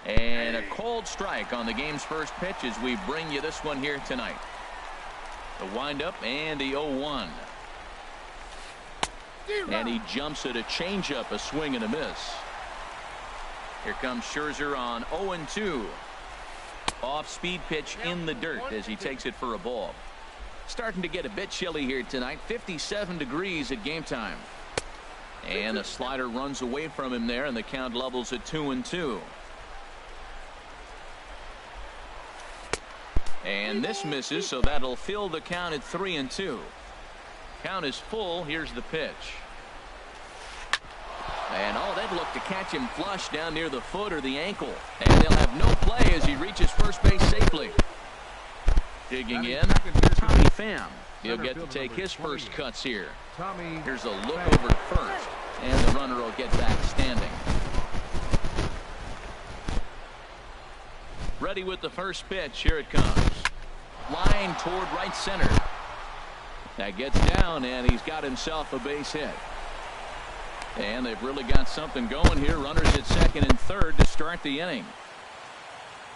And a cold strike on the game's first pitch as we bring you this one here tonight. The windup and the 0-1. And he jumps at a changeup, a swing and a miss. Here comes Scherzer on 0-2. Off-speed pitch in the dirt as he takes it for a ball. Starting to get a bit chilly here tonight. 57 degrees at game time. And a slider runs away from him there, and the count levels at 2-2. And this misses, so that'll fill the count at 3-2. Count is full. Here's the pitch. And that looked to catch him flush down near the foot or the ankle. And they'll have no play as he reaches first base safely. Digging in, Tommy Pham. He'll get to take his first cuts here. Here's a look over to first. And the runner will get back standing. Ready with the first pitch. Here it comes. Line toward right center. That gets down, and he's got himself a base hit. And they've really got something going here. Runners at second and third to start the inning.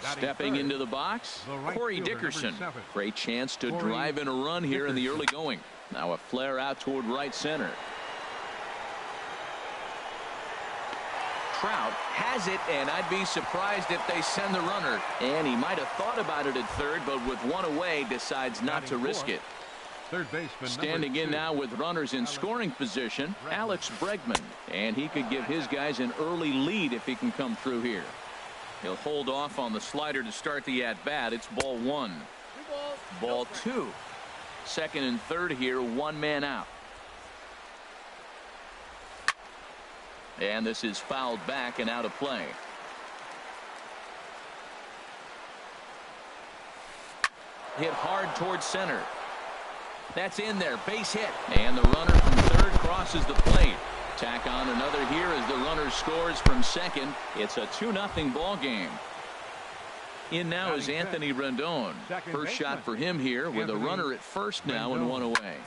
Stepping into the box, Corey Dickerson. Great chance to drive in a run here in the early going. Now a flare out toward right center. Trout has it, and I'd be surprised if they send the runner. And he might have thought about it at third, but with one away, decides not to risk it. Standing in now with runners in scoring position, Alex Bregman. And he could give his guys an early lead if he can come through here. He'll hold off on the slider to start the at-bat. It's ball one. Ball two. Second and third here, one man out. And this is fouled back and out of play. Hit hard towards center. That's in there, base hit. And the runner from third crosses the plate. Tack on another here as the runner scores from second. It's a 2-0 ball game. In now is Anthony Rendon. First shot for him here with a runner at first now and one away.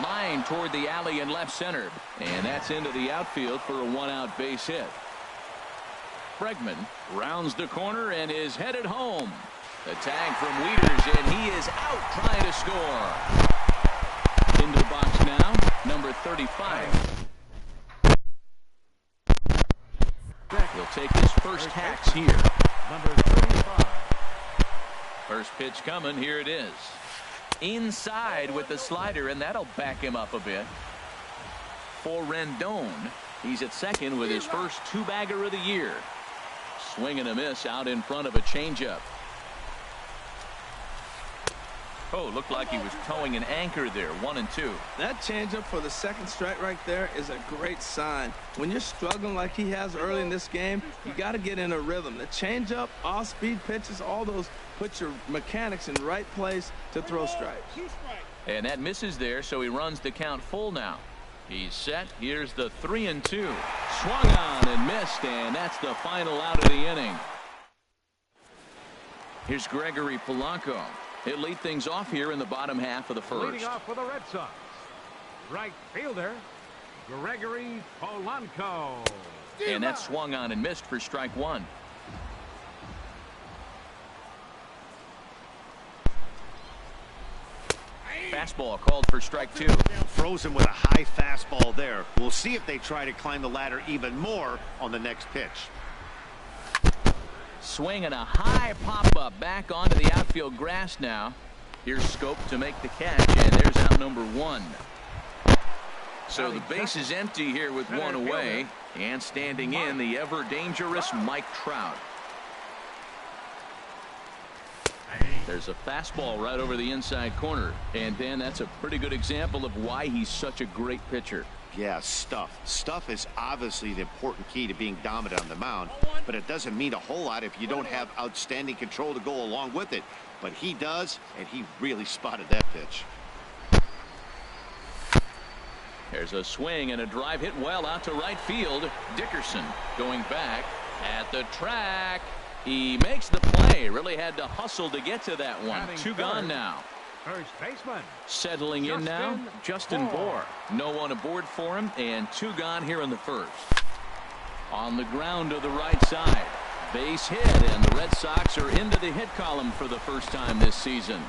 Line toward the alley in left center. And that's into the outfield for a one-out base hit. Bregman rounds the corner and is headed home. The tag from Wieters, and he is out trying to score. Into the box now, number 35. He'll take his first hacks here. Number 35. First pitch coming. Here it is. Inside with the slider, and that'll back him up a bit. For Rendon, he's at second with his first two-bagger of the year. Swing and a miss out in front of a changeup. Oh, looked like he was towing an anchor there. 1-2. That changeup for the second strike right there is a great sign. When you're struggling like he has early in this game, you got to get in a rhythm. The changeup, off-speed pitches, all those put your mechanics in right place to throw strikes. And that misses there, so he runs the count full now. He's set. Here's the 3-2. Swung on and missed, and that's the final out of the inning. Here's Gregory Polanco. He'll lead things off here in the bottom half of the first. Leading off for the Red Sox, right fielder Gregory Polanco. And that swung on and missed for strike one. Fastball called for strike two. Frozen with a high fastball there. We'll see if they try to climb the ladder even more on the next pitch. Swing and a high pop-up back onto the outfield grass now. Here's Scope to make the catch, and there's out number one. So the base is empty here with one away, and standing in the ever-dangerous Mike Trout. There's a fastball right over the inside corner, and Dan, that's a pretty good example of why he's such a great pitcher. Yeah, stuff is obviously the important key to being dominant on the mound, but it doesn't mean a whole lot if you don't have outstanding control to go along with it. But he does, and he really spotted that pitch. There's a swing and a drive hit well out to right field. Dickerson going back at the track. He makes the play. Really had to hustle to get to that one. Two gone now. First baseman. Settling in now, Justin Bour. No one aboard for him, and two gone here in the first. On the ground to the right side. Base hit, and the Red Sox are into the hit column for the first time this season.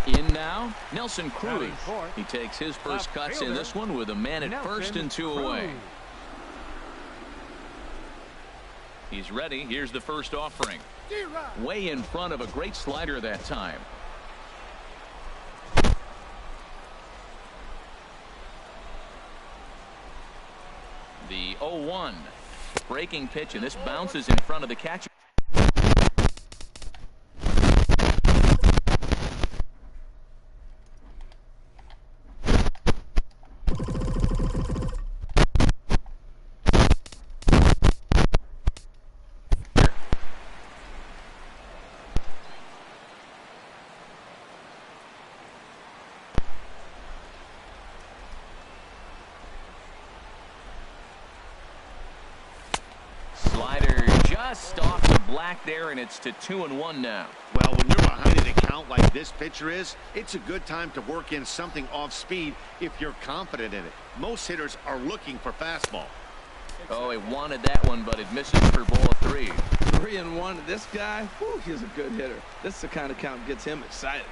In now, Nelson Cruz. He takes his first cuts in this one with a man at first and 2 away. He's ready. Here's the first offering. Way in front of a great slider that time. The 0-1. Breaking pitch, and this bounces in front of the catcher. Slider just off the black there, and it's to 2-1 now. Well, when you're behind an account like this pitcher is, it's a good time to work in something off speed if you're confident in it. Most hitters are looking for fastball. Oh, he wanted that one, but it misses for ball 3. 3-1. This guy, whew, he's a good hitter. This is the kind of count that gets him excited.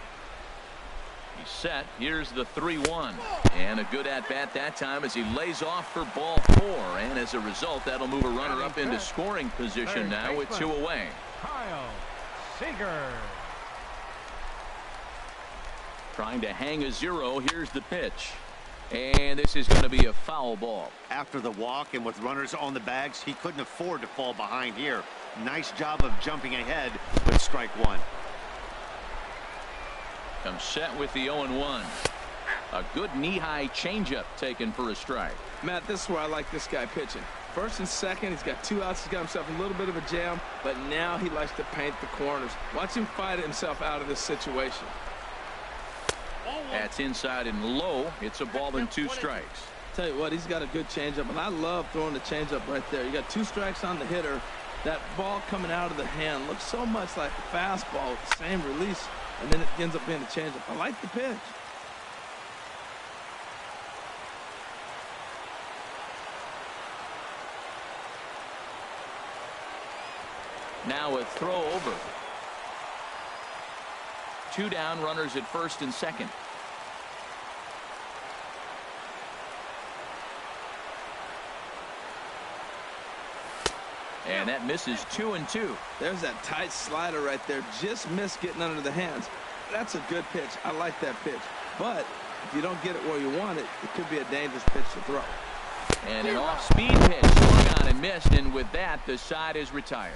He's set. Here's the 3-1. And a good at-bat that time as he lays off for ball 4. And as a result, that'll move a runner up into scoring position now with 2 away. Kyle Seager. Trying to hang a 0. Here's the pitch. And this is going to be a foul ball. After the walk and with runners on the bags, he couldn't afford to fall behind here. Nice job of jumping ahead, but strike 1. Comes set with the 0-1. A good knee-high changeup taken for a strike. Matt, this is where I like this guy pitching. First and second, he's got 2 outs. He's got himself a little bit of a jam, but now he likes to paint the corners. Watch him fight himself out of this situation. That's inside and low. It's a ball and 2 strikes. Tell you what, he's got a good changeup, and I love throwing the changeup right there. You got 2 strikes on the hitter. That ball coming out of the hand looks so much like a fastball with the same release, and then it ends up being a changeup. I like the pitch. Now a throw over. 2 down, runners at first and second. And that misses 2-2. There's that tight slider right there. Just missed getting under the hands. That's a good pitch. I like that pitch. But if you don't get it where you want it, it could be a dangerous pitch to throw. And an off-speed pitch swung on and missed, and with that, the side is retired.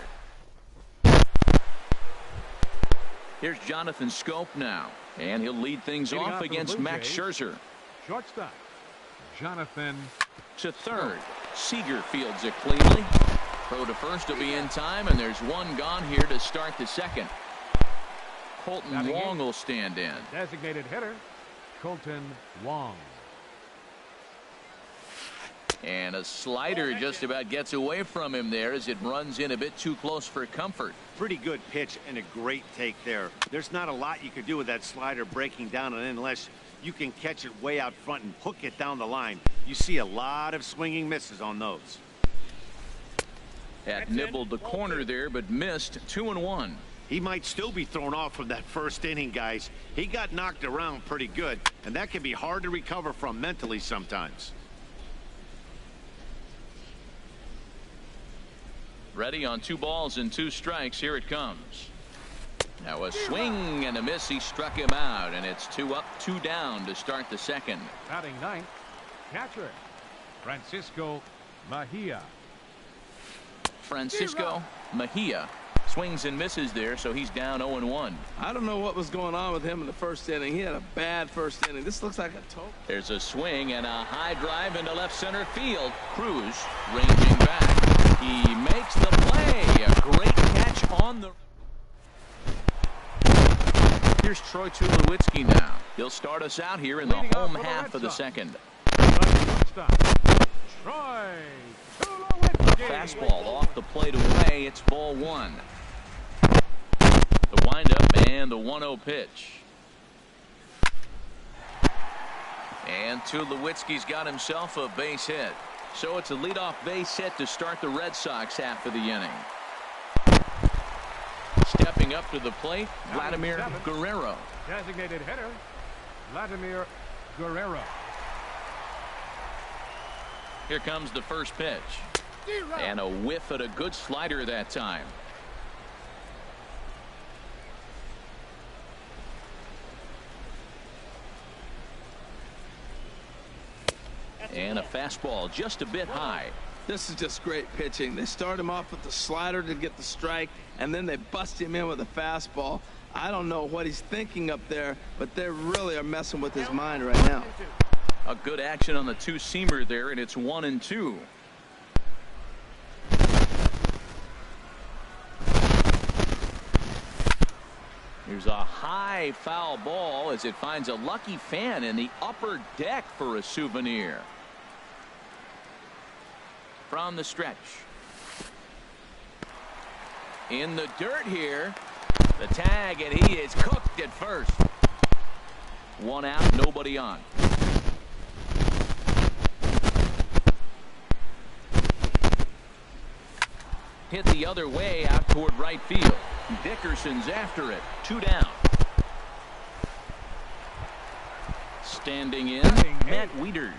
Here's Jonathan Scope now, and he'll lead things off against Max Scherzer. Shortstop, Jonathan. To third, Seager fields it cleanly. Throw to first will be in time, and there's 1 gone here to start the second. Colton Wong will stand in. Designated hitter, Colton Wong. And a slider just about gets away from him there as it runs in a bit too close for comfort. Pretty good pitch and a great take there. There's not a lot you could do with that slider breaking down, and unless you can catch it way out front and hook it down the line, you see a lot of swinging misses on those. Had nibbled the corner there, but missed. 2-1. He might still be thrown off from that first inning, guys. He got knocked around pretty good, and that can be hard to recover from mentally sometimes. Ready on 2 balls and 2 strikes. Here it comes. Now a swing and a miss. He struck him out, and it's 2 up, 2 down to start the second. Batting ninth, catcher, Francisco Mejia. Francisco Mejia swings and misses there, so he's down 0-1. I don't know what was going on with him in the first inning. He had a bad first inning. This looks like a total. There's a swing and a high drive into left center field. Cruz ranging back. He makes the play. A great catch on the. Here's Troy Tulowitzki now. He'll start us out here in the home half of the second. Troy Fastball off the plate away. It's ball 1. The windup and the 1-0 pitch. And Tulowitzki's got himself a base hit. So it's a leadoff base hit to start the Red Sox half of the inning. Stepping up to the plate, Vladimir Guerrero. Designated hitter, Vladimir Guerrero. Here comes the first pitch. And a whiff at a good slider that time. And a fastball just a bit high. This is just great pitching. They start him off with the slider to get the strike, and then they bust him in with a fastball. I don't know what he's thinking up there, but they really are messing with his mind right now. A good action on the two-seamer there, and it's 1-2. Here's a high foul ball as it finds a lucky fan in the upper deck for a souvenir. From the stretch. In the dirt here. The tag, and he is cooked at first. One out, nobody on. Hit the other way out toward right field. Dickerson's after it. 2 down. Standing in, Matt Wieters.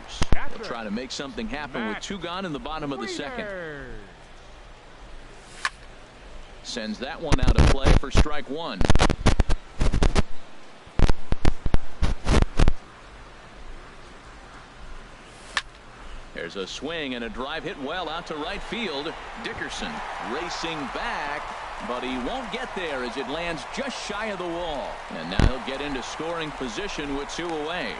He'll try to make something happen with 2 gone in the bottom of the second. Sends that one out of play for strike 1. There's a swing and a drive hit well out to right field. Dickerson racing back, but he won't get there as it lands just shy of the wall. And now he'll get into scoring position with 2 away.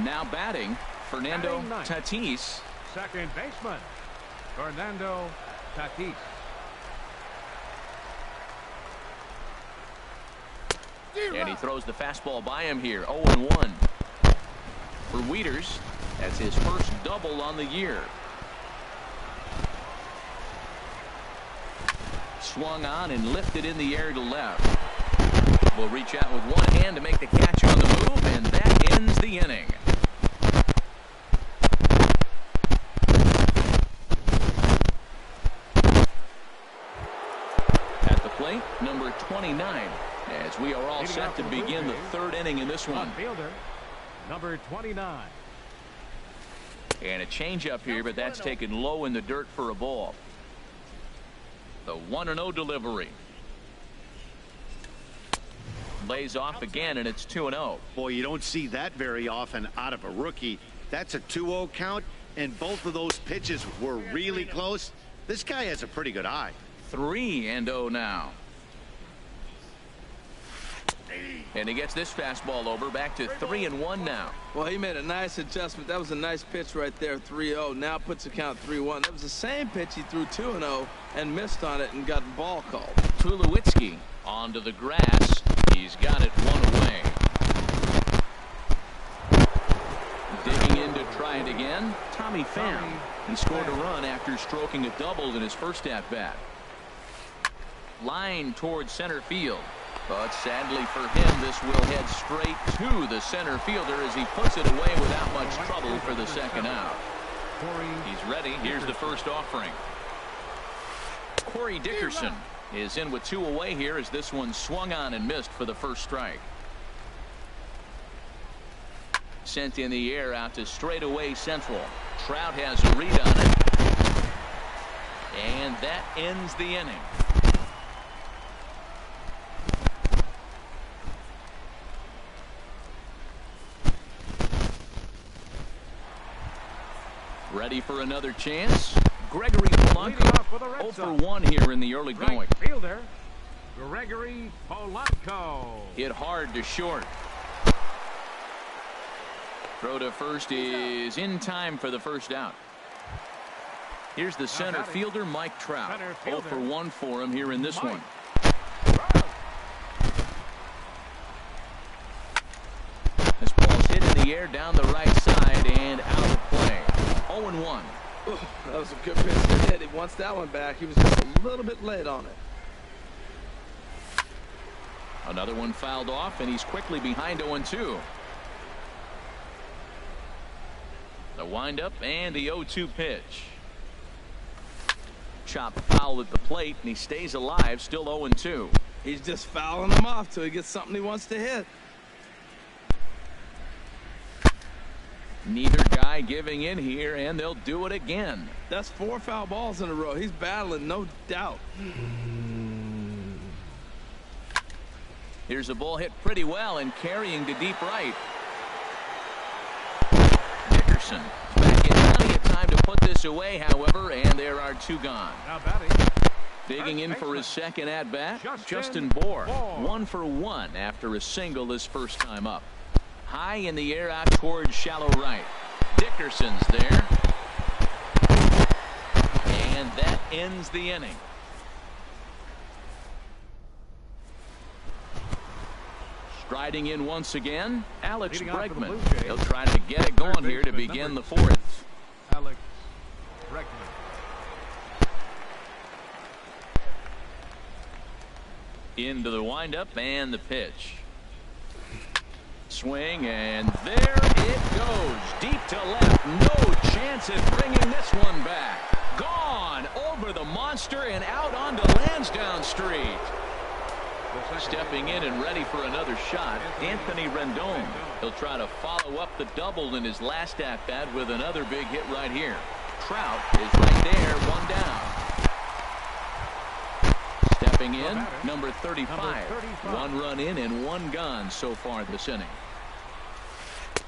Now batting, Fernando Tatis. Second baseman, Fernando Tatis. And he throws the fastball by him here. 0-1. For Wieters, that's his first double on the year. Swung on and lifted in the air to left. Will reach out with one hand to make the catch on the move, and that ends the inning. At the plate, number 29, as we are all set to begin the 3rd inning in this one. Fielder, number 29. And a changeup here, but that's taken low in the dirt for a ball. The 1-0 delivery. Lays off again, and it's 2-0. Boy, you don't see that very often out of a rookie. That's a 2-0 count, and both of those pitches were really close. This guy has a pretty good eye. 3-0 now. And he gets this fastball over, back to 3-1 now. Well, he made a nice adjustment. That was a nice pitch right there, 3-0. Now puts the count 3-1. That was the same pitch he threw 2-0 and missed on it and got ball called. Tulowitzki onto the grass. He's got it 1 away. Digging in to try it again, Tommy Pham. He scored a run after stroking a double in his first at-bat. Line towards center field. But sadly for him, this will head straight to the center fielder as he puts it away without much trouble for the second out. He's ready. Here's the first offering. Corey Dickerson is in with 2 away here as this one swung on and missed for the first strike. Sent in the air out to straightaway central. Trout has a read on it. And that ends the inning. Ready for another chance. Gregory Polanco 0 for 1 here in the early going. Right fielder, Gregory Polanco. Hit hard to short. Throw to first is in time for the first out. Here's the center fielder, Mike Trout. 0 for 1 for him here in this one. This ball's hit in the air down the right side and out of play. 0-1. That was a good pitch to hit. He wants that one back. He was just a little bit late on it. Another one fouled off, and he's quickly behind 0-2. The windup and the 0-2 pitch. Chopped foul at the plate, and he stays alive, still 0-2. He's just fouling them off till he gets something he wants to hit. Neither guy giving in here, and they'll do it again. That's 4 foul balls in a row. He's battling, no doubt. Here's a ball hit pretty well and carrying to deep right. Dickerson back in plenty of time to put this away, however, and there are 2 gone. Now batting. Digging in for his second at-bat, Justin Bohr. 1 for 1 after a single his first time up. High in the air out towards shallow right. Dickerson's there. And that ends the inning. Striding in once again, Alex Bregman. He'll try to get it going here to begin the 4th. Alex Bregman. Into the windup and the pitch. Swing, and there it goes. Deep to left. No chance at bringing this one back. Gone over the monster and out onto Lansdowne Street. Stepping in and ready for another shot, Anthony Rendon. He'll try to follow up the double in his last at-bat with another big hit right here. Trout is right there, 1 down. Stepping in, number 35. 1 run in and 1 gone so far this inning.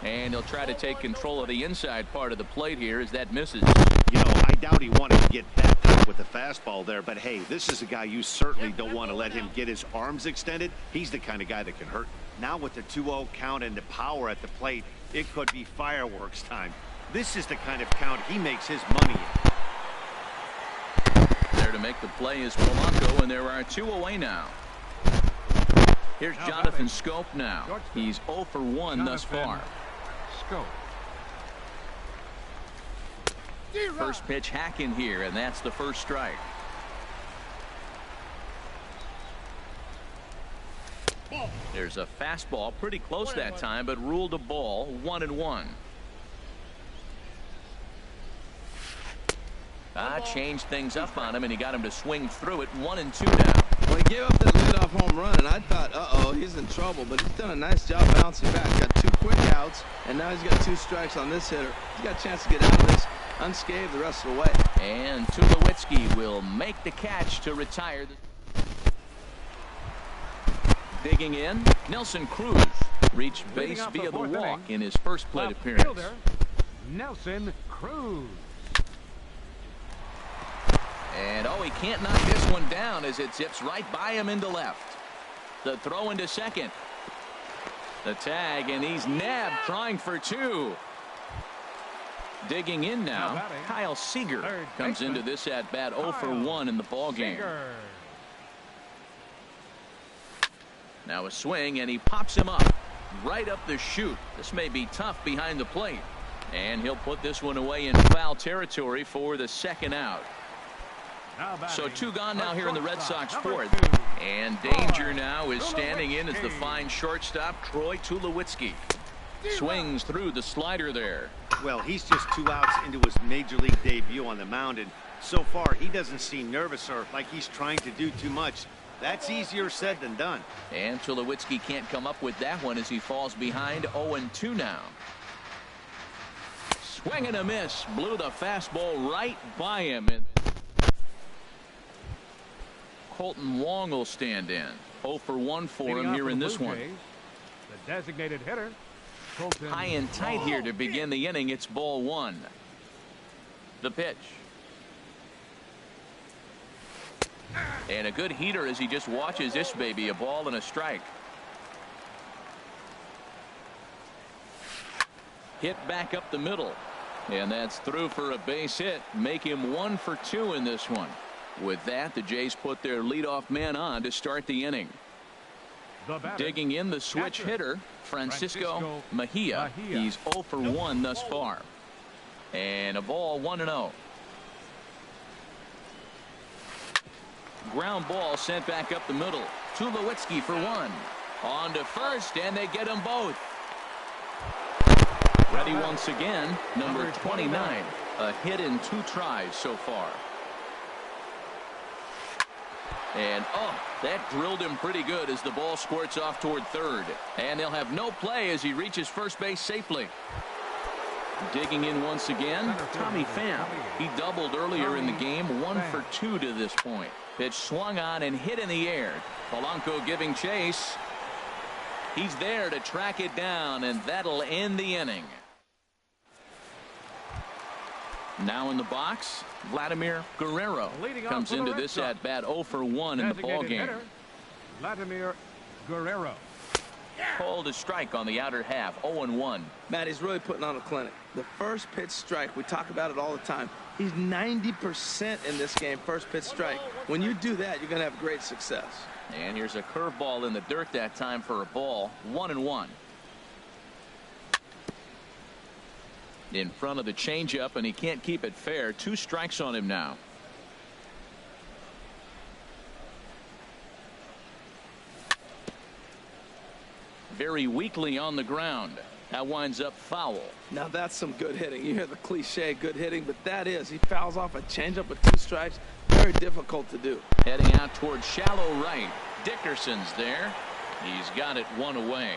And he'll try to take control of the inside part of the plate here as that misses. You know, I doubt he wanted to get that tough with the fastball there, but hey, this is a guy you certainly don't want to let him get his arms extended. He's the kind of guy that can hurt. Now with the 2-0 count and the power at the plate, it could be fireworks time. This is the kind of count he makes his money in. There to make the play is Polanco, and there are 2 away now. Here's Jonathan Scope now. He's 0 for 1 thus far. Scope. First pitch hack in here, and that's the first strike. There's a fastball pretty close that time, but ruled a ball. 1-1. Changed things up on him, and he got him to swing through it. 1-2 now. Well, he gave up that leadoff home run, and I thought, uh-oh, he's in trouble. But he's done a nice job bouncing back. Got 2 quick outs, and now he's got 2 strikes on this hitter. He's got a chance to get out of this unscathed the rest of the way. And Tulowitzki will make the catch to retire. Digging in, Nelson Cruz reached base via the walk in his first plate appearance. Fielder, Nelson Cruz. And he can't knock this one down as it zips right by him into left. The throw into second. The tag, and he's nabbed trying for 2. Digging in now, Kyle Seager comes into this at bat 0 for 1 in the ball game. Now a swing, and he pops him up right up the chute. This may be tough behind the plate, and he'll put this one away in foul territory for the second out. So 2 gone now here in the Red Sox 4th. And danger now is standing in as the fine shortstop, Troy Tulowitzki. Swings through the slider there. Well, he's just 2 outs into his major league debut on the mound, and so far he doesn't seem nervous or like he's trying to do too much. That's easier said than done. And Tulowitzki can't come up with that one as he falls behind 0-2 now. Swing and a miss. Blew the fastball right by him. And Colton Wong will stand in. 0 for 1 for him here in this one. The designated hitter, Colton high and tight here to begin the inning. It's ball 1. The pitch. And a good heater as he just watches this baby. A ball and a strike. Hit back up the middle. And that's through for a base hit. Make him 1 for 2 in this one. With that, the Jays put their leadoff man on to start the inning. Digging in, the switch hitter, Francisco Mejia. He's 0 for 1 thus far. And a ball, 1-0. Ground ball sent back up the middle. Tulowitzki for 1. On to first, and they get them both. Ready once again, number 29. A hit in 2 tries so far. And, oh, that drilled him pretty good as the ball squirts off toward third. And they'll have no play as he reaches first base safely. Digging in once again, Tommy Pham. He doubled earlier in the game, 1 for 2 to this point. Pitch swung on and hit in the air. Polanco giving chase. He's there to track it down, and that'll end the inning. Now in the box, Vladimir Guerrero comes into this at bat 0 for 1 in the ball game. Vladimir Guerrero. Called a strike on the outer half, 0-1. Matt, he's really putting on a clinic. The first pitch strike, we talk about it all the time. He's 90% in this game, first pitch strike. When you do that, you're going to have great success. And here's a curveball in the dirt that time for a ball, 1-1. In front of the changeup, and he can't keep it fair. 2 strikes on him now. Very weakly on the ground. That winds up foul. Now that's some good hitting. You hear the cliche good hitting, but that is. He fouls off a changeup with 2 strikes. Very difficult to do. Heading out toward shallow right. Dickerson's there. He's got it 1 away.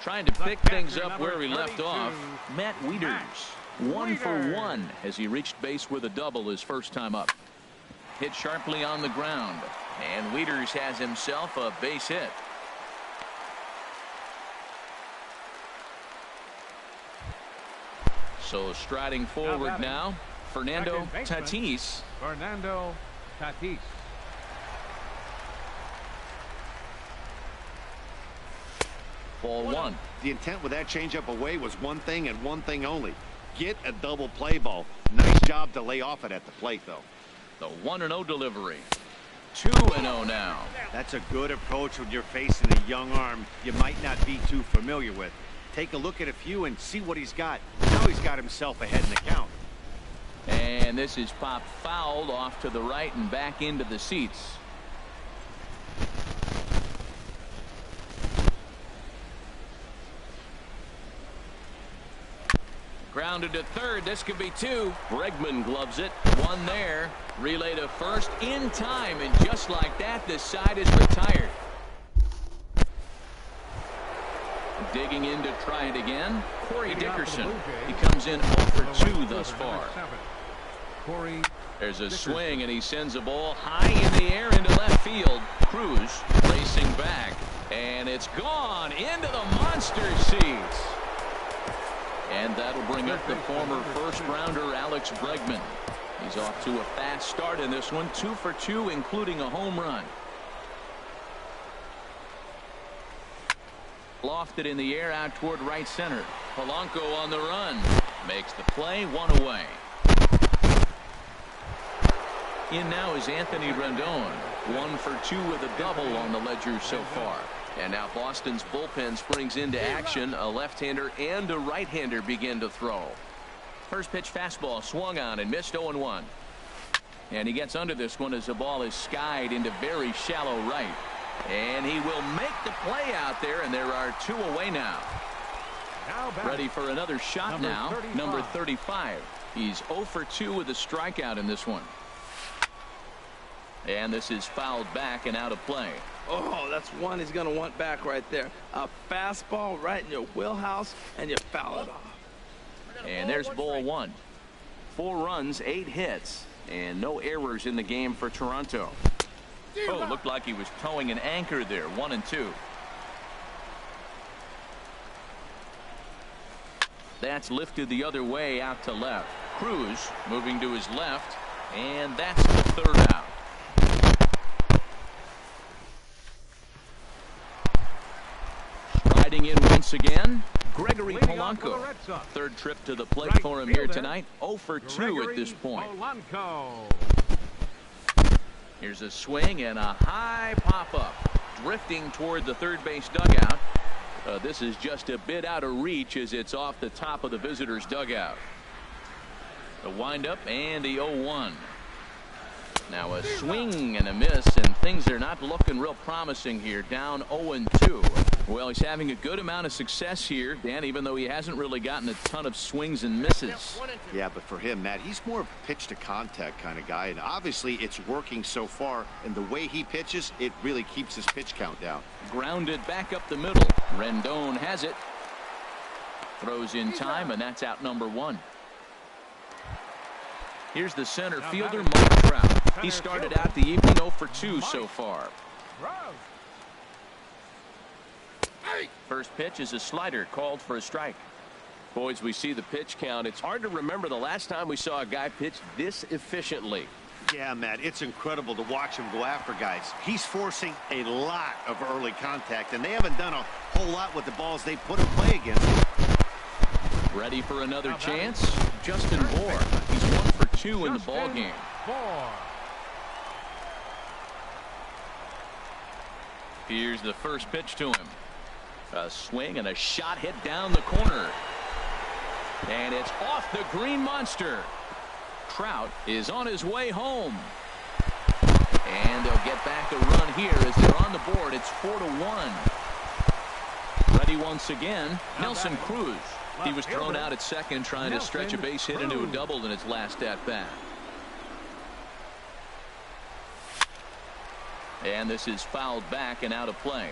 Trying to pick things up where he left off. Matt Wieters. 1 for 1 as he reached base with a double his first time up. Hit sharply on the ground. And Wieters has himself a base hit. So striding forward now, Fernando Tatis. Fernando Tatis. Ball 1. The intent with that changeup away was one thing and one thing only. Get a double play ball. Nice job to lay off it at the plate, though. The 1-0 delivery. 2-0 now. That's a good approach when you're facing a young arm you might not be too familiar with. Take a look at a few and see what he's got. Now he's got himself ahead in the count. And this is popped fouled off to the right and back into the seats. Grounded to third. This could be 2. Bregman gloves it. 1 there. Relay to first in time, and just like that, the side is retired. Digging in to try it again, Corey Dickerson. He comes in 0 for 2 thus far. There's a swing, and he sends a ball high in the air into left field. Cruz racing back, and it's gone into the monster seats. And that'll bring up the former first-rounder Alex Bregman. He's off to a fast start in this one, 2 for 2, including a home run. Lofted in the air out toward right center. Polanco on the run. Makes the play, 1 away. In now is Anthony Rendon. 1 for 2 with a double on the ledger so far. And now Boston's bullpen springs into action. A left-hander and a right-hander begin to throw. First pitch fastball swung on and missed 0-1. And he gets under this one as the ball is skied into very shallow right. And he will make the play out there, and there are 2 away now. Ready for another shot now. Number 35. He's 0 for 2 with a strikeout in this one. And this is fouled back and out of play. Oh, that's one he's going to want back right there. A fastball right in your wheelhouse, and you foul it off. And there's ball 1. 4 runs, 8 hits, and no errors in the game for Toronto. Oh, looked like he was towing an anchor there. 1-2. That's lifted the other way out to left. Cruz moving to his left, and that's the 3rd out. Riding in once again, Gregory Polanco. 3rd trip to the plate for him here tonight. 0 for 2 at this point. Here's a swing and a high pop-up. Drifting toward the third base dugout. This is just a bit out of reach as it's off the top of the visitor's dugout. The windup and the 0-1. Now a swing and a miss, and things are not looking real promising here. Down 0-2. Well, he's having a good amount of success here, Dan, even though he hasn't really gotten a ton of swings and misses. Yeah, but for him, Matt, he's more of a pitch to contact kind of guy, and obviously it's working so far, and the way he pitches, it really keeps his pitch count down. Grounded back up the middle. Rendon has it. Throws in time, and that's out number 1. Here's the center fielder, Mike Trout. He started out the evening 0 for 2 so far. First pitch is a slider called for a strike. Boys, we see the pitch count. It's hard to remember the last time we saw a guy pitch this efficiently. Yeah, Matt, it's incredible to watch him go after guys. He's forcing a lot of early contact, and they haven't done a whole lot with the balls they put in play against him. Ready for another chance? Justin Bour. He's 1 for 2 in the ball game. Here's the first pitch to him. A swing and a shot hit down the corner. And it's off the green monster. Trout is on his way home. And they'll get back a run here as they're on the board. It's 4-1. Ready once again, Nelson Cruz. He was thrown out at second trying to stretch a base hit into a double in his last at-bat. And this is fouled back and out of play.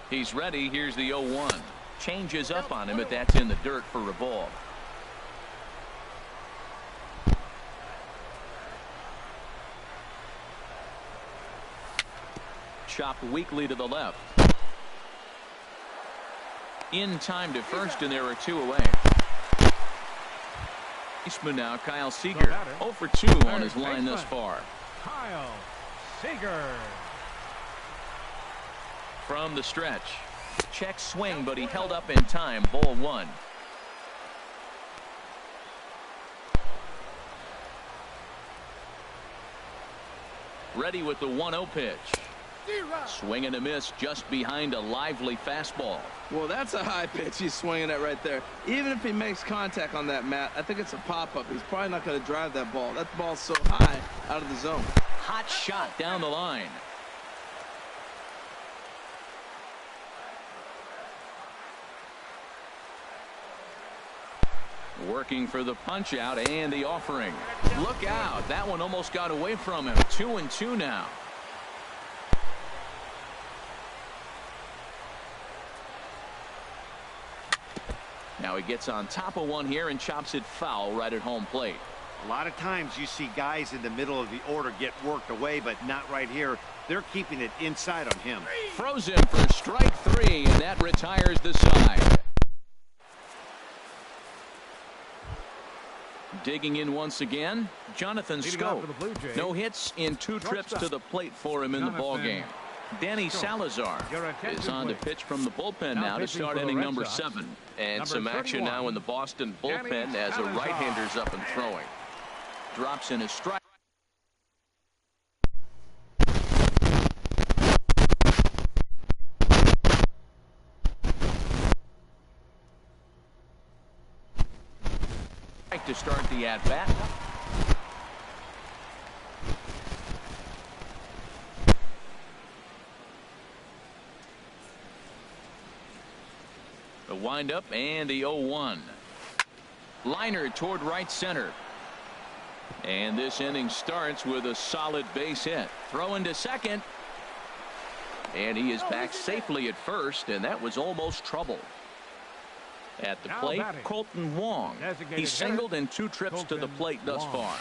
He's ready. Here's the 0-1. Changes up on him, but that's in the dirt for a ball. Chopped weakly to the left. In time to first, and there are 2 away. Baseman now, Kyle Seager. 0 for 2 on his line thus far. Kyle Seager. From the stretch. Check swing, but he held up in time. Ball 1. Ready with the 1-0 pitch. Swing and a miss just behind a lively fastball. Well, that's a high pitch he's swinging at right there. Even if he makes contact on that, Matt, I think it's a pop-up. He's probably not going to drive that ball. That ball's so high out of the zone. Hot shot down the line. Working for the punch out and the offering. Look out. That one almost got away from him. 2-2 now. Now he gets on top of one here and chops it foul right at home plate. A lot of times you see guys in the middle of the order get worked away, but not right here. They're keeping it inside on him. Throws him for strike 3, and that retires the side. Digging in once again, Jonathan Scope. No hits in 2 trips to the plate for him in the ball game. Danny Salazar is on to pitch from the bullpen now to start inning number 7. And some action now in the Boston bullpen as a right-hander's up and throwing. Drops in a strike. To start the at-bat. The windup and the 0-1. Liner toward right center. And this inning starts with a solid base hit. Throw into second. And he is back safely at first, and that was almost trouble. At the plate, Colton Wong. He singled in 2 trips to the plate thus far.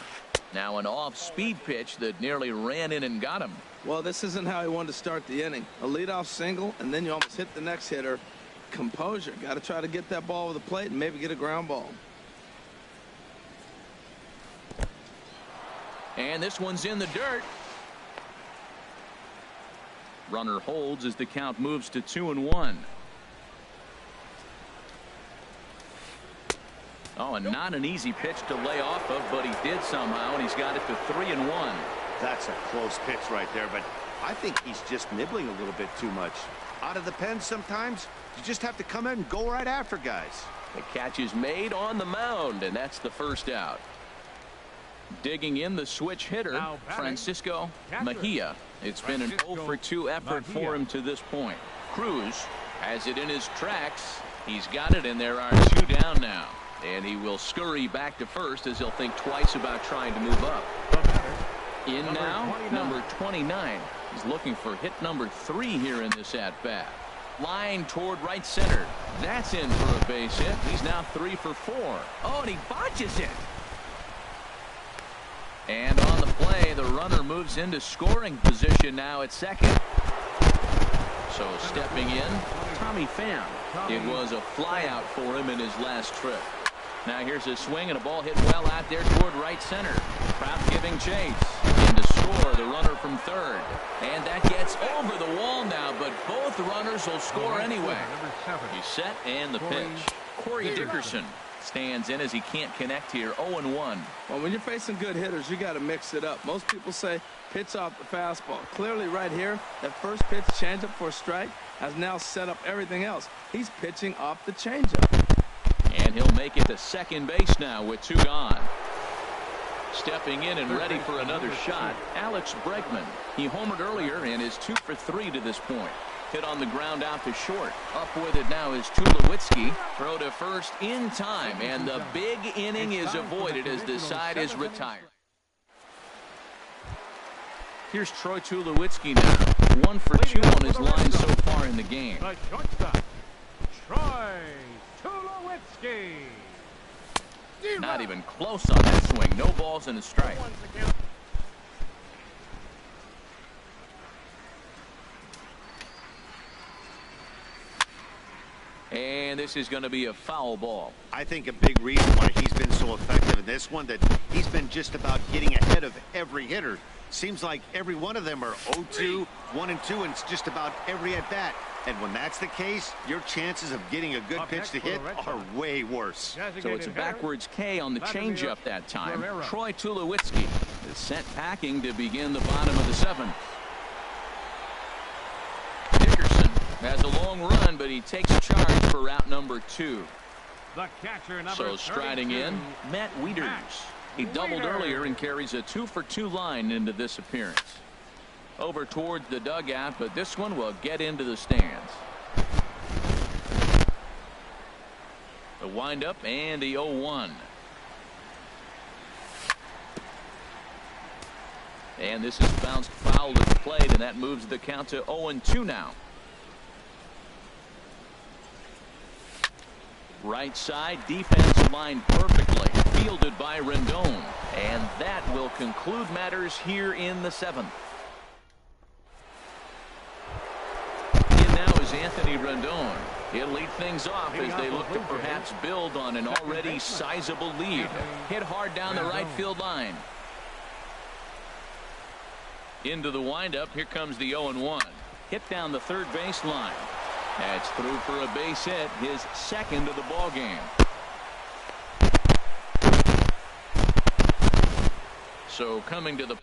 Now an off-speed pitch that nearly ran in and got him. Well, this isn't how he wanted to start the inning. A leadoff single, and then you almost hit the next hitter. Composure. Got to try to get that ball over the plate and maybe get a ground ball. And this one's in the dirt. Runner holds as the count moves to 2-1. Oh, and not an easy pitch to lay off of, but he did somehow, and he's got it to 3-1. That's a close pitch right there, but I think he's just nibbling a little bit too much. Out of the pen sometimes, you just have to come in and go right after guys. The catch is made on the mound, and that's the first out. Digging in the switch hitter, Francisco Mejia. It's been an 0 for 2 effort for him to this point. Cruz has it in his tracks. He's got it, and there are 2 down now. And he will scurry back to first as he'll think twice about trying to move up. In now, number 29. He's looking for hit number 3 here in this at-bat. Line toward right center. That's in for a base hit. He's now 3 for 4. Oh, and he botches it. And on the play, the runner moves into scoring position now at second. So stepping in, Tommy Pham. It was a flyout for him in his last trip. Now here's a swing and a ball hit well out there toward right center. Kraft giving chase. In to score, the runner from third. And that gets over the wall now, but both runners will score anyway. He's set and the pitch. Corey Dickerson stands in as he can't connect here. 0-1. Well, when you're facing good hitters, you got to mix it up. Most people say pitch off the fastball. Clearly right here, that first pitch changeup for a strike has now set up everything else. He's pitching off the changeup. And he'll make it to second base now with 2 gone. Stepping in and ready for another shot, Alex Bregman. He homered earlier and is 2 for 3 to this point. Hit on the ground out to short. Up with it now is Tulowitzki. Throw to first in time, and the big inning is avoided as the side is retired. Here's Troy Tulowitzki now. 1 for 2 on his line so far in the game. The shortstop, Troy Tulowitzki. Not even close on that swing. No balls and a strike. And this is going to be a foul ball. I think a big reason why he's been so effective in this one, that he's been just about getting ahead of every hitter. Seems like every one of them are 0-2, 1-2, and it's just about every at bat. And when that's the case, your chances of getting a good pitch to hit are way worse. So it's a backwards K on the changeup that time. Troy Tulowitzki is sent packing to begin the bottom of the 7th. Dickerson has a long run, but he takes charge for route number 2. The catcher, number So striding in, Matt Wieters. He doubled earlier and carries a 2 for 2 line into this appearance. Over towards the dugout, but this one will get into the stands. The windup and the 0-1. And this is bounced foul to the plate, and that moves the count to 0-2 now. Right side, defense lined perfectly, fielded by Rendon, and that will conclude matters here in the 7th. In now is Anthony Rendon. He'll lead things off as they look to perhaps build on an already sizable lead. Hit hard down the right field line. Into the windup, here comes the 0-1. Hit down the third base line. That's through for a base hit, his 2nd of the ball game. So coming to the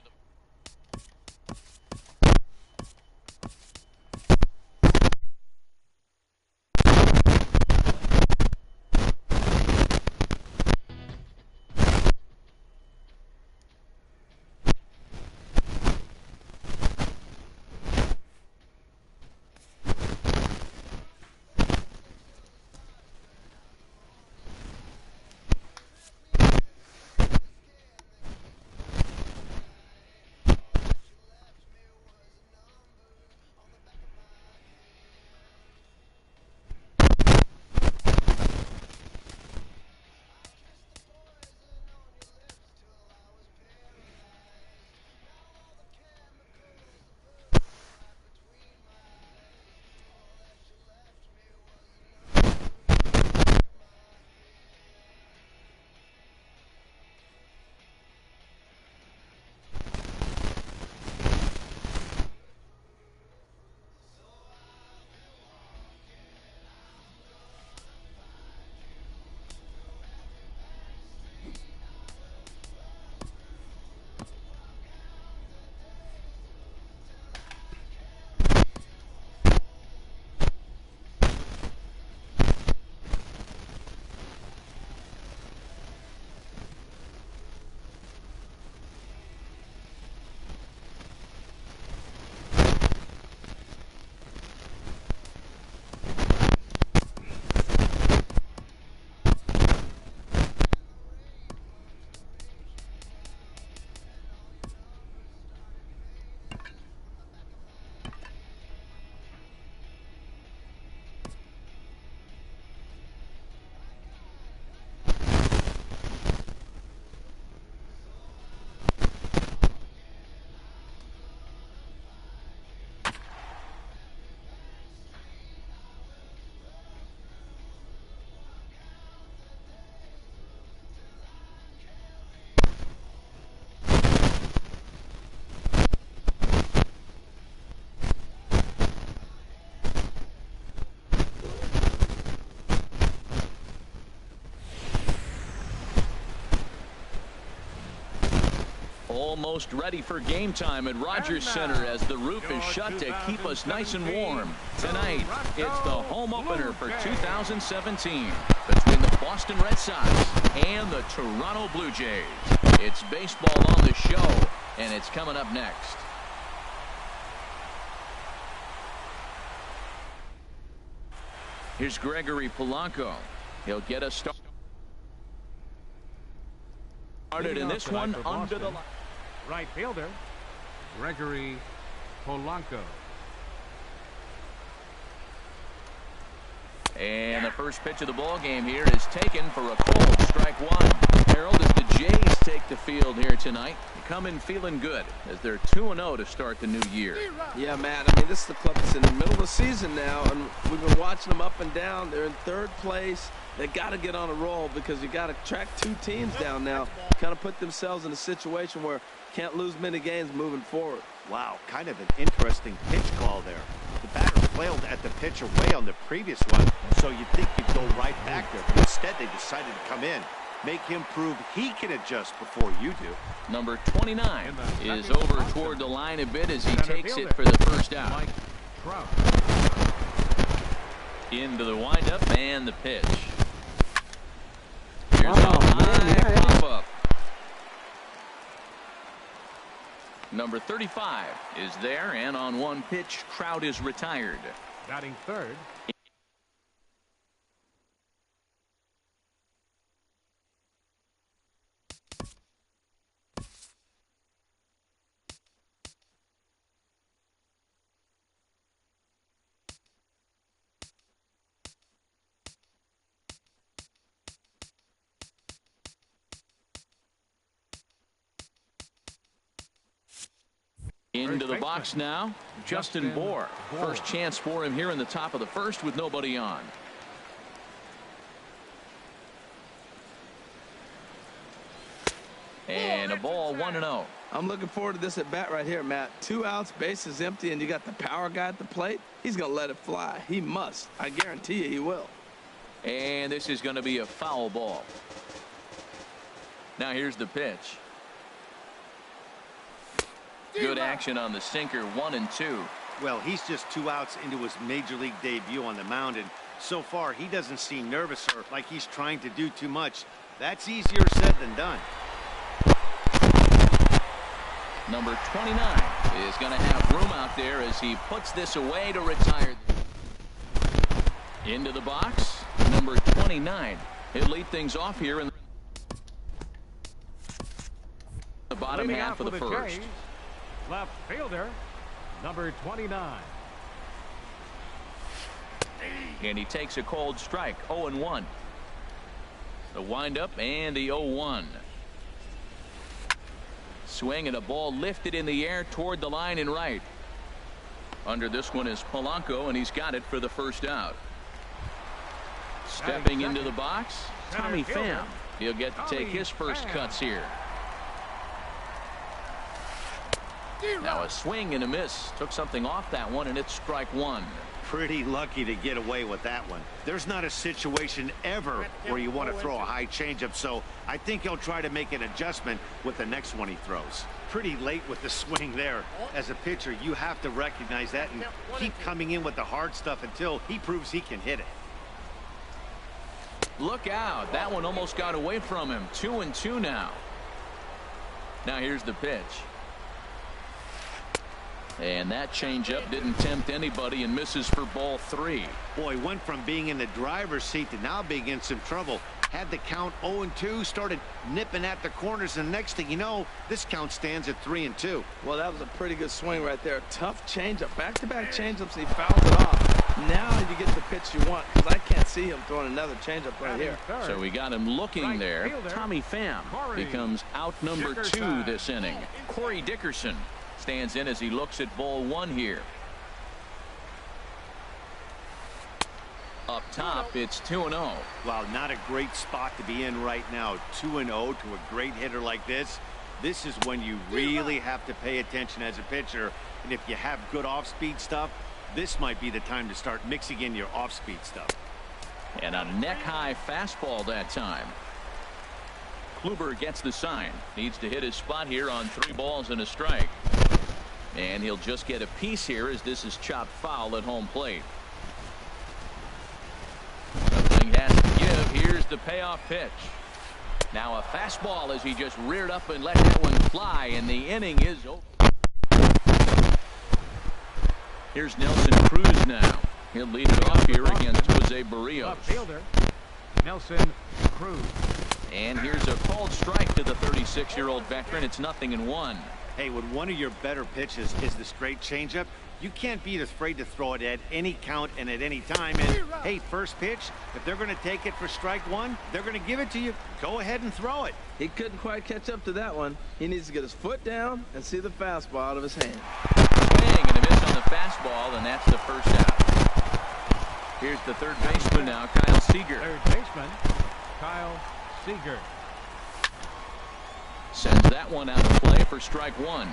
Almost ready for game time at Rogers Center as the roof is shut to keep us nice and warm. Tonight, it's the home opener for 2017 between the Boston Red Sox and the Toronto Blue Jays. It's baseball on the show, and it's coming up next. Here's Gregory Polanco. He'll get us started in this one under the line. Right fielder, Gregory Polanco. And the first pitch of the ball game here is taken for a cold strike one. Harold, as the Jays take the field here tonight, come in feeling good as they're 2-0 to start the new year. Yeah, Matt. I mean, this is the club that's in the middle of the season now, and we've been watching them up and down. They're in third place. They got to get on a roll because you got to track two teams down now. Kind of put themselves in a situation where can't lose many games moving forward. Wow, kind of an interesting pitch call there. The batter flailed at the pitch away on the previous one, so you'd think he'd go right back there. But instead, they decided to come in. Make him prove he can adjust before you do. Number 29 is over toward the line a bit as he takes it for the first out. Into the windup and the pitch. Here's a high pop-up. Number 35 is there, and on one pitch, Trout is retired. Batting third. Into the box now, Justin Bohr. First chance for him here in the top of the first with nobody on. And a ball 1-0. I'm looking forward to this at bat right here, Matt. 2 outs, bases empty, and you got the power guy at the plate. He's going to let it fly. He must. I guarantee you he will. And this is going to be a foul ball. Now here's the pitch. Good action on the sinker, 1-2. Well, he's just 2 outs into his major league debut on the mound, and so far he doesn't seem nervous or like he's trying to do too much. That's easier said than done. Number 29 is going to have room out there as he puts this away to retire. Into the box, number 29. He'll lead things off here in the bottom half of the first. Left fielder, number 29. And he takes a cold strike, 0-1. The windup and the 0-1. Swing and a ball lifted in the air toward the line and right. Under this one is Polanco, and he's got it for the first out. Stepping into the box, Tommy Pham. He'll get to take his first cuts here. Now a swing and a miss. Took something off that one, and it's strike one. Pretty lucky to get away with that one. There's not a situation ever where you want to throw a high changeup, so I think he'll try to make an adjustment with the next one he throws. Pretty late with the swing there. As a pitcher, you have to recognize that and keep coming in with the hard stuff until he proves he can hit it. Look out. That one almost got away from him. 2-2 now. Now here's the pitch. And that changeup didn't tempt anybody and misses for ball 3. Boy, went from being in the driver's seat to now being in some trouble. Had the count 0-2, started nipping at the corners, and next thing you know, this count stands at 3-2. Well, that was a pretty good swing right there. Tough changeup. Back-to-back changeups, and he fouls it off. Now you get the pitch you want, because I can't see him throwing another changeup right here. So we got him looking there. Tommy Pham becomes out number 2 this inning. Corey Dickerson stands in as he looks at ball 1 here. Up top, it's 2-0. Wow, not a great spot to be in right now. 2-0 to a great hitter like this. This is when you really have to pay attention as a pitcher. And if you have good off-speed stuff, this might be the time to start mixing in your off-speed stuff. And a neck-high fastball that time. Kluber gets the sign. Needs to hit his spot here on 3 balls and a strike. And he'll just get a piece here as this is chopped foul at home plate. Something has to give. Here's the payoff pitch. Now a fastball as he just reared up and let that one fly, and the inning is over. Here's Nelson Cruz now. He'll lead it off here against Jose Barrios. Left fielder, Nelson Cruz. And here's a called strike to the 36-year-old veteran. It's 0-1. Hey, when one of your better pitches is the straight changeup, you can't be afraid to throw it at any count and at any time. And hey, first pitch, if they're going to take it for strike one, they're going to give it to you. Go ahead and throw it. He couldn't quite catch up to that one. He needs to get his foot down and see the fastball out of his hand. Swing and a miss on the fastball, and that's the first out. Here's the third baseman now, Kyle Seager. Third baseman, Kyle Seager. Sends that one out of play for strike one.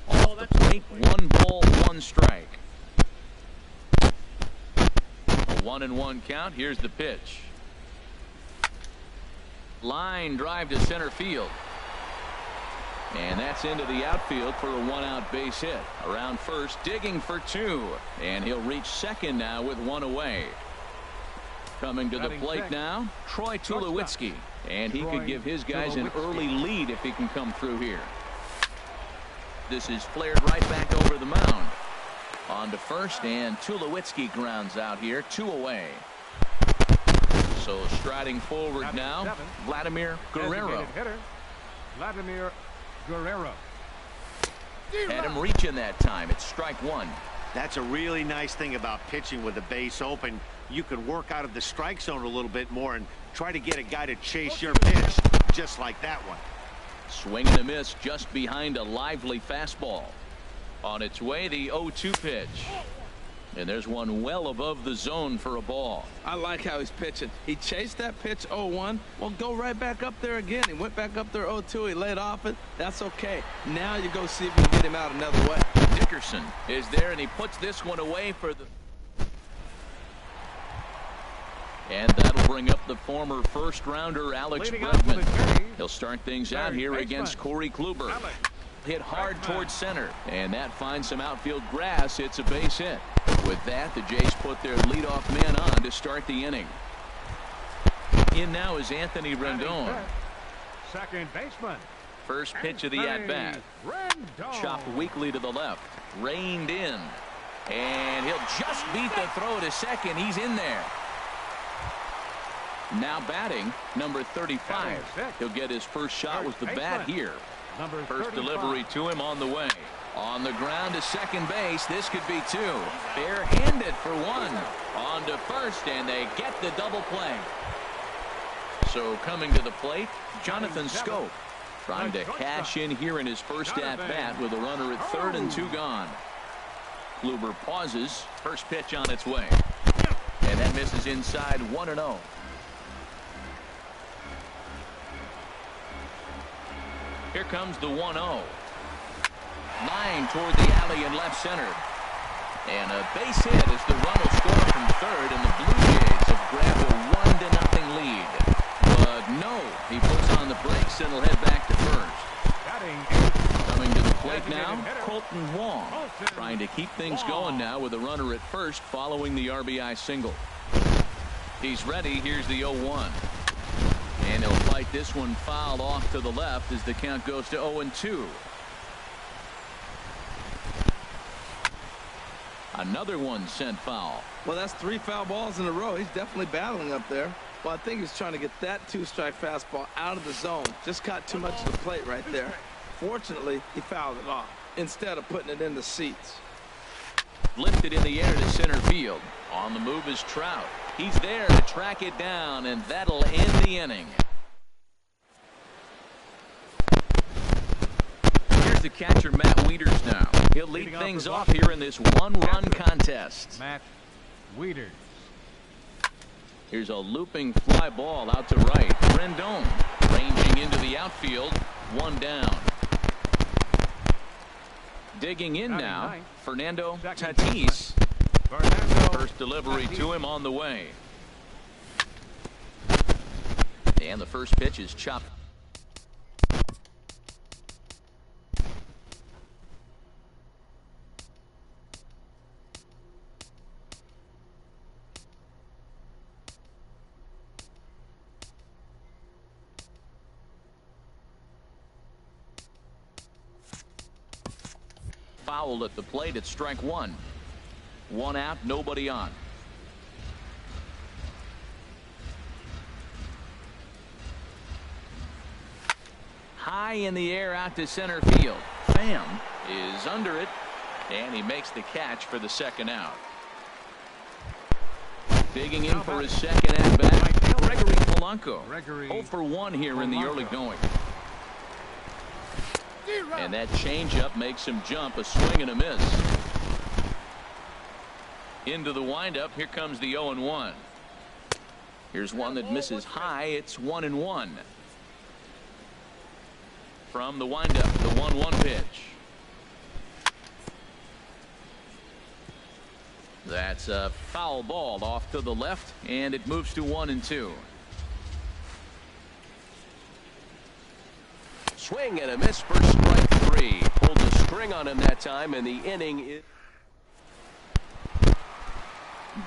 Off the plate, 1 ball, 1 strike. A 1-1 count. Here's the pitch. Line drive to center field. And that's into the outfield for a 1-out base hit. Around first, digging for 2. And he'll reach second now with 1 away. Coming to the plate now, Troy Tulowitzki. And he could give his guys an early lead if he can come through here. This is flared right back over the mound. On to first, and Tulowitzki grounds out here, 2 away. So striding forward now, Vladimir Guerrero. Hitter, Vladimir Guerrero. Had him reaching that time. It's strike 1. That's a really nice thing about pitching with the base open. You can work out of the strike zone a little bit more and try to get a guy to chase your pitch, just like that one. Swing and a miss just behind a lively fastball. On its way, the 0-2 pitch. And there's one well above the zone for a ball. I like how he's pitching. He chased that pitch 0-1. Well, go right back up there again. He went back up there 0-2. He laid off it. That's okay. Now you go see if you can get him out another way. Dickerson is there, and he puts this one away for the... And that'll bring up the former first-rounder Alex Bregman. He'll start things out here against Corey Kluber. Hit hard towards center, and that finds some outfield grass. It's a base hit. With that, the Jays put their leadoff man on to start the inning. In now is Anthony Rendon. Second baseman. First pitch of the at-bat. Chopped weakly to the left. Reined in. And he'll just beat the throw to second. He's in there. Now batting, number 35. He'll get his first shot with the bat here. First delivery to him on the way. On the ground to second base. This could be 2. Bare-handed for 1. On to first, and they get the double play. So coming to the plate, Jonathan Scope. Trying to cash in here in his first at-bat with a runner at third and 2 gone. Kluber pauses. First pitch on its way. And that misses inside 1-0. Here comes the 1-0. Line toward the alley in left center. And a base hit as the run will score from third, and the Blue Jays have grabbed a 1-0 lead. But no, he puts on the brakes and will head back to first. Coming to the plate now, Colton Wong. Trying to keep things going now with a runner at first following the RBI single. He's ready. Here's the 0-1. And he'll fight this one fouled off to the left as the count goes to 0-2. Another one sent foul. Well, that's 3 foul balls in a row. He's definitely battling up there. Well, I think he's trying to get that 2-strike fastball out of the zone. Just caught too much of the plate right there. Fortunately, he fouled it off instead of putting it in the seats. Lifted in the air to center field. On the move is Trout. He's there to track it down, and that'll end the inning. Here's the catcher, Matt Wieters now. He'll lead things off here in this 1-run contest. Matt Wieters. Here's a looping fly ball out to right. Rendon ranging into the outfield. 1 down. Digging in now, Fernando Tatis. First delivery to him on the way. And the first pitch is chopped. Fouled at the plate at strike one. One out, nobody on. High in the air out to center field. Pham is under it, and he makes the catch for the second out. Digging in for his second at bat, Gregory Polanco. 0 for 1 here in the early going. And that changeup makes him jump, a swing and a miss. Into the windup, here comes the 0-1. Here's one that misses high, it's 1-1. From the windup, the 1-1 pitch. That's a foul ball off to the left, and it moves to 1-2. Swing and a miss for strike three. Pulled the string on him that time, and the inning is.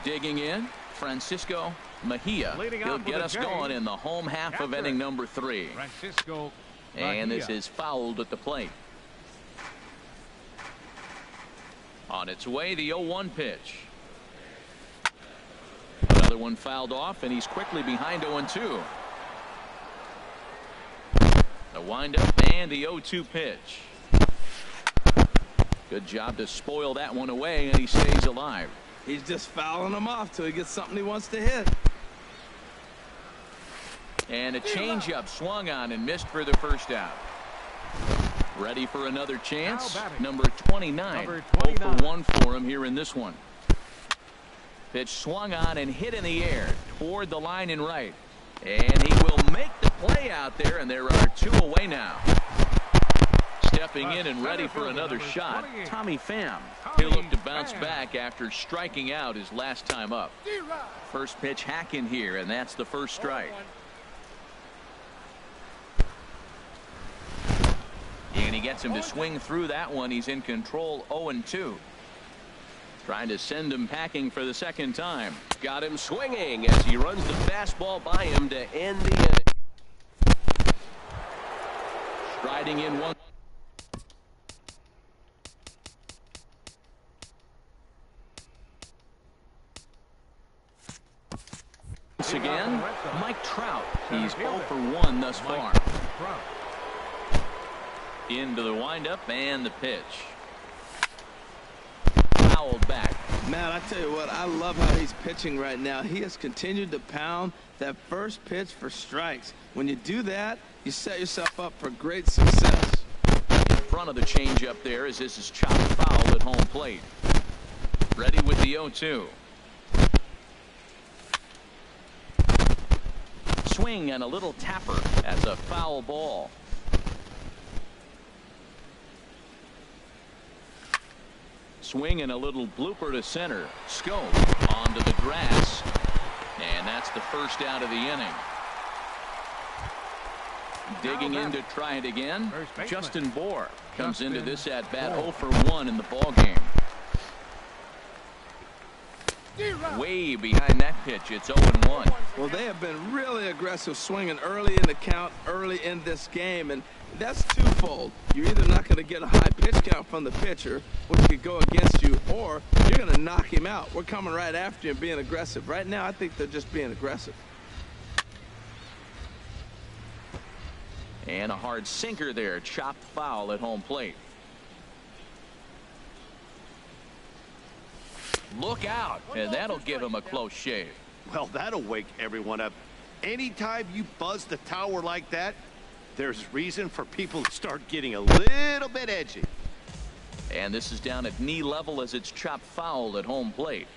Digging in, Francisco Mejia. He'll get us going in the home half of inning number 3. Francisco And this is fouled at the plate. On its way, the 0-1 pitch. Another one fouled off, and he's quickly behind 0-2. The windup and the 0-2 pitch. Good job to spoil that one away, and he stays alive. He's just fouling them off till he gets something he wants to hit. And a changeup swung on and missed for the first out. Ready for another chance. Number 29. 0 for 1 for him here in this one. Pitch swung on and hit in the air toward the line and right. And he will make the play out there, and there are 2 away now. Stepping in and ready for another shot, Tommy Pham. He'll look to bounce back after striking out his last time up. First pitch hack in here, and that's the first strike. And he gets him to swing through that one. He's in control, 0-2. Trying to send him packing for the second time. Got him swinging as he runs the fastball by him to end the inning. Striding in one. Once again, Mike Trout. He's 0 for 1 thus far. Into the windup and the pitch. Fouled back. Man, I tell you what, I love how he's pitching right now. He has continued to pound that first pitch for strikes. When you do that, you set yourself up for great success. In front of the changeup there as this is chopped foul at home plate. Ready with the 0-2. Swing and a little tapper as a foul ball. Swing and a little blooper to center. Scope onto the grass. And that's the first out of the inning. Digging in to try it again. Justin Bour comes into this at bat 0 for 1 in the ball game. Way behind that pitch. It's 0-1. Well, they have been really aggressive swinging early in the count, early in this game, and that's twofold. You're either not going to get a high pitch count from the pitcher, which could go against you, or you're going to knock him out. We're coming right after you and being aggressive. Right now, I think they're just being aggressive. And a hard sinker there. Chopped foul at home plate. Look out, and that'll give him a close shave. Well, that'll wake everyone up. Anytime you buzz the tower like that, there's reason for people to start getting a little bit edgy. And this is down at knee level as it's chopped foul at home plate.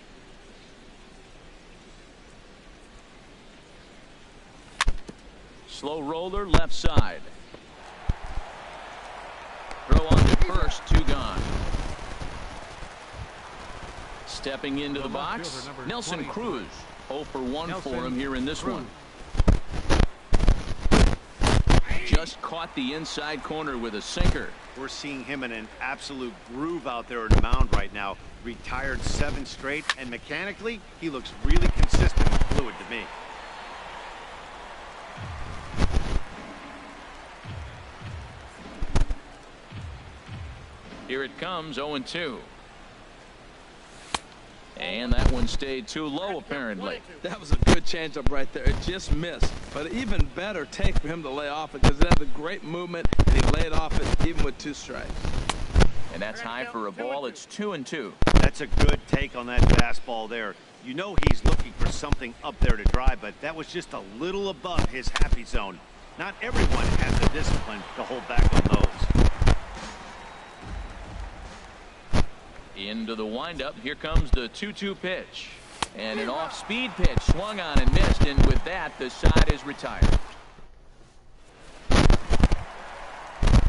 Slow roller left side. Throw on to first, 2 gone. Stepping into the box, Nelson Cruz. 0 for 1 for him here in this one. Just caught the inside corner with a sinker. We're seeing him in an absolute groove out there on the mound right now. Retired 7 straight, and mechanically, he looks really consistent and fluid to me. Here it comes, 0-2. And that one stayed too low, apparently. That was a good changeup right there. It just missed. But even better take for him to lay off it because it has a great movement, and he laid off it even with 2 strikes. And that's high for a ball. It's 2-2. That's a good take on that fastball there. You know he's looking for something up there to drive, but that was just a little above his happy zone. Not everyone has the discipline to hold back on those. Into the windup. Here comes the 2-2 pitch. And an off-speed pitch swung on and missed. And with that, the side is retired.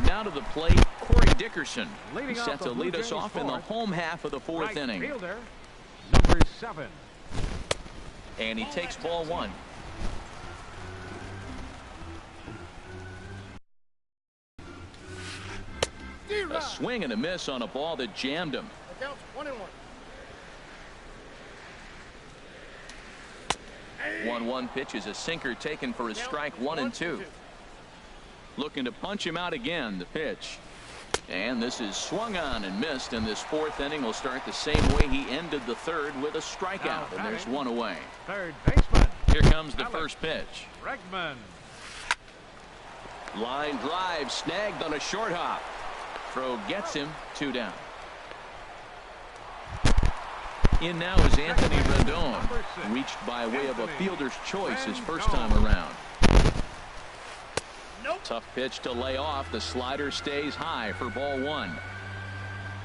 Now to the plate, Corey Dickerson. He's set to lead us off in the home half of the 4th inning. Fielder, number 7. And he takes ball 1. A swing and a miss on a ball that jammed him. 1-1 pitch is a sinker taken for a strike. 1-2. Looking to punch him out again. The pitch. And this is swung on and missed. And this 4th inning will start the same way he ended the 3rd with a strikeout. And there's 1 away. Third baseman. Here comes the first pitch. Bregman. Line drive snagged on a short hop. Throw gets him. 2 down. In now is Anthony Rendon. Reached by way of a fielder's choice his first time around. Tough pitch to lay off. The slider stays high for ball 1.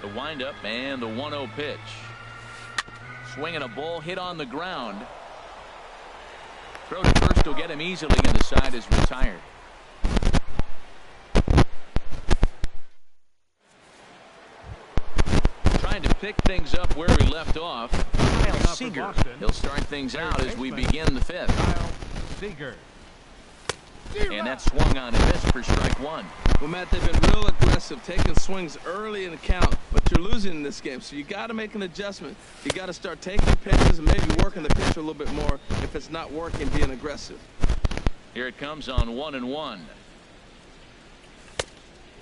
The windup and the 1-0 pitch. Swinging a ball hit on the ground. Throw to first will get him easily, and the side is retired. Trying to pick things up where we left off. Kyle Seager. He'll start things out as we begin the 5th. Kyle Seager. And that swung on and missed for strike 1. Well, Matt, they've been real aggressive, taking swings early in the count, but you're losing in this game, so you got to make an adjustment. You got to start taking pitches and maybe working the pitch a little bit more if it's not working, being aggressive. Here it comes on 1-1.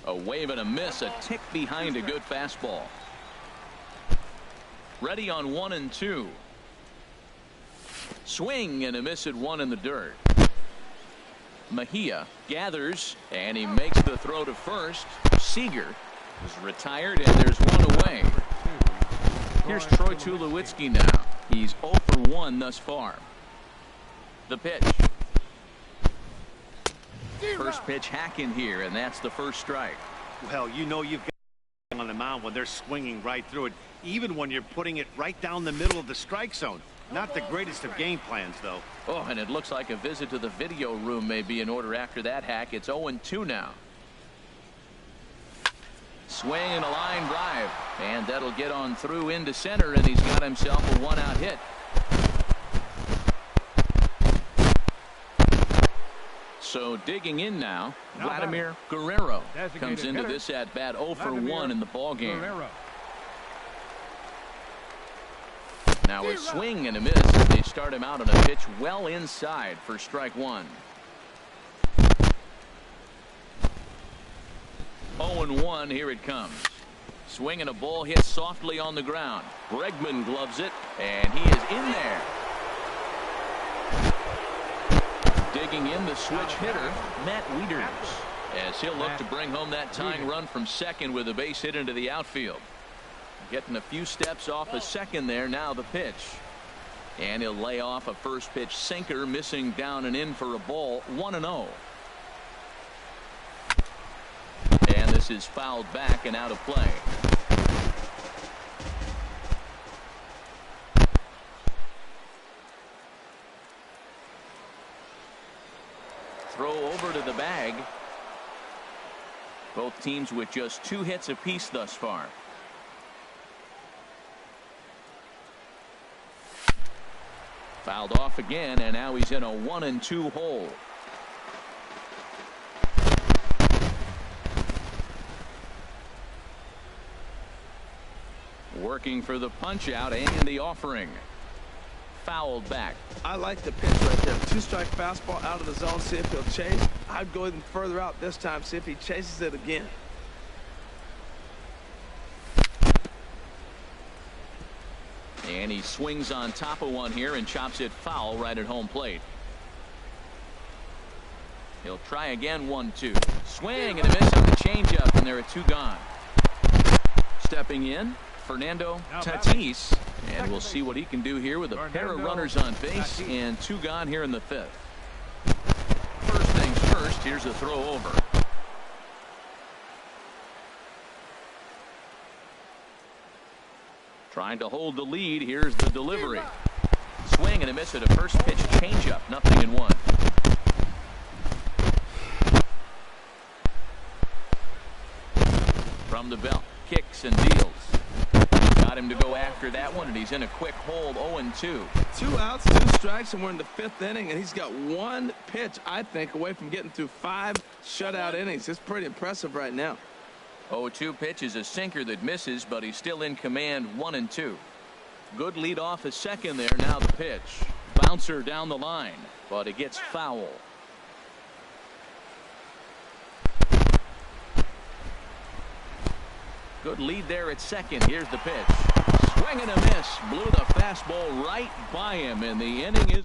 A wave and a miss, a tick behind a good fastball. Ready on 1-2. Swing and a miss at 1 in the dirt. Mejia gathers, and he makes the throw to first. Seager is retired, and there's 1 away. Here's Troy Tulowitzki now. He's 0 for 1 thus far. The pitch. First pitch hack in here, and that's the first strike. Well, you know you've got on the mound when they're swinging right through it, even when you're putting it right down the middle of the strike zone. Not the greatest of game plans, though. Oh, and it looks like a visit to the video room may be in order after that hack. It's 0-2 now. Swing and a line drive, and that'll get on through into center, and he's got himself a 1-out hit. So digging in now, Vladimir Guerrero comes into this at bat 0 for 1 in the ball game. Now a swing and a miss. They start him out on a pitch well inside for strike 1. 0-1. Here it comes. Swing and a ball hit softly on the ground. Bregman gloves it, and he is in there. Digging in the switch hitter, Matt Wieters, as he'll look to bring home that tying run from second with a base hit into the outfield. Getting a few steps off a second there. Now the pitch. And he'll lay off a first pitch sinker, missing down and in for a ball. 1-0. And this is fouled back and out of play. Throw over to the bag. Both teams with just 2 hits apiece thus far. Fouled off again, and now he's in a 1-2 hole. Working for the punch out and the offering. Fouled back. I like the pitch right there. 2-strike fastball out of the zone. See if he'll chase. I'd go even further out this time. See if he chases it again. And he swings on top of one here and chops it foul right at home plate. He'll try again. 1-2. Swing and a miss on the changeup, and there are 2 gone. Stepping in, Fernando Tatis, and we'll see what he can do here with a pair of runners on base and 2 gone here in the 5th. First things first, here's a throw over. Trying to hold the lead. Here's the delivery. Swing and a miss at a first pitch changeup. 0-1. From the belt, kicks and deals. Got him to go after that one, and he's in a quick hold. 0-2. 2 outs, 2 strikes, and we're in the 5th inning, and he's got 1 pitch, I think, away from getting through 5 shutout innings. It's pretty impressive right now. 0-2 pitch is a sinker that misses, but he's still in command. 1-2. Good lead off a second there. Now the pitch. Bouncer down the line, but it gets foul. Good lead there at second. Here's the pitch. Swing and a miss. Blew the fastball right by him, and the inning is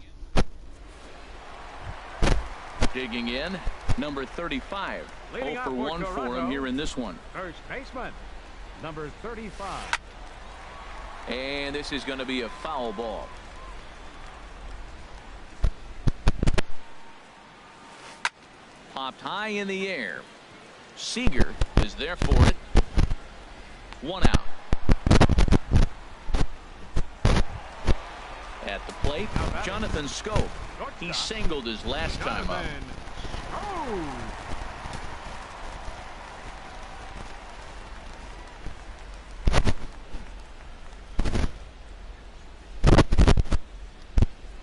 digging in. Number 35. 0 for 1 for him here in this one. First baseman, number 35. And this is going to be a foul ball. Popped high in the air. Seager is there for it. 1 out. At the plate, Jonathan Scope. He singled his last time up.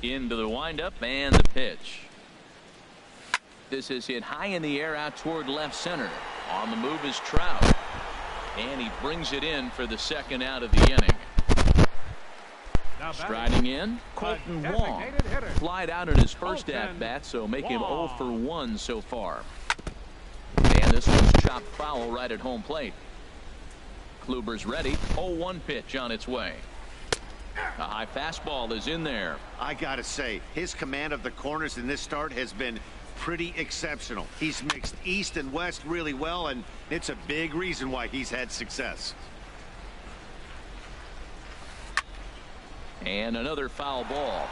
Into the windup and the pitch. This is hit high in the air out toward left center. On the move is Trout. And he brings it in for the 2nd out of the inning. Striding in, Colton Wong. Flied out in his first at-bat, so make him 0 for 1 so far. And this one's chopped foul right at home plate. Kluber's ready. 0-1 pitch on its way. A high fastball is in there. I gotta say, his command of the corners in this start has been pretty exceptional. He's mixed east and west really well, and it's a big reason why he's had success. And another foul ball.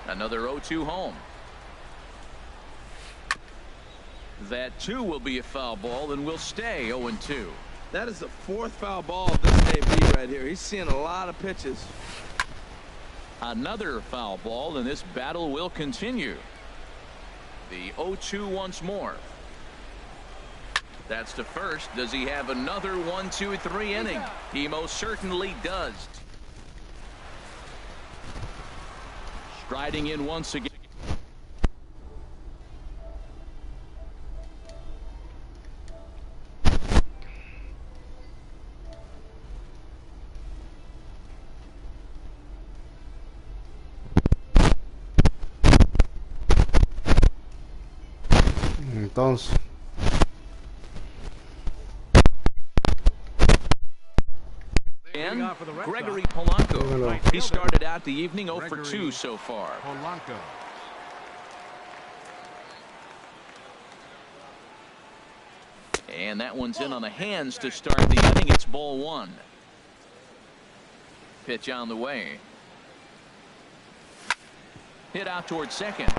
Another 0-2 home. That 2 will be a foul ball and will stay 0-2. That is the 4th foul ball of this AB right here. He's seeing a lot of pitches. Another foul ball, and this battle will continue. The 0-2 once more. That's to first. Does he have another 1-2-3 inning? He most certainly does. Striding in once again. Entonces And Gregory Polanco. He started out the evening 0 for 2 so far. Polanco. And that one's in on the hands to start the inning. It's ball 1. Pitch on the way. Hit out towards second.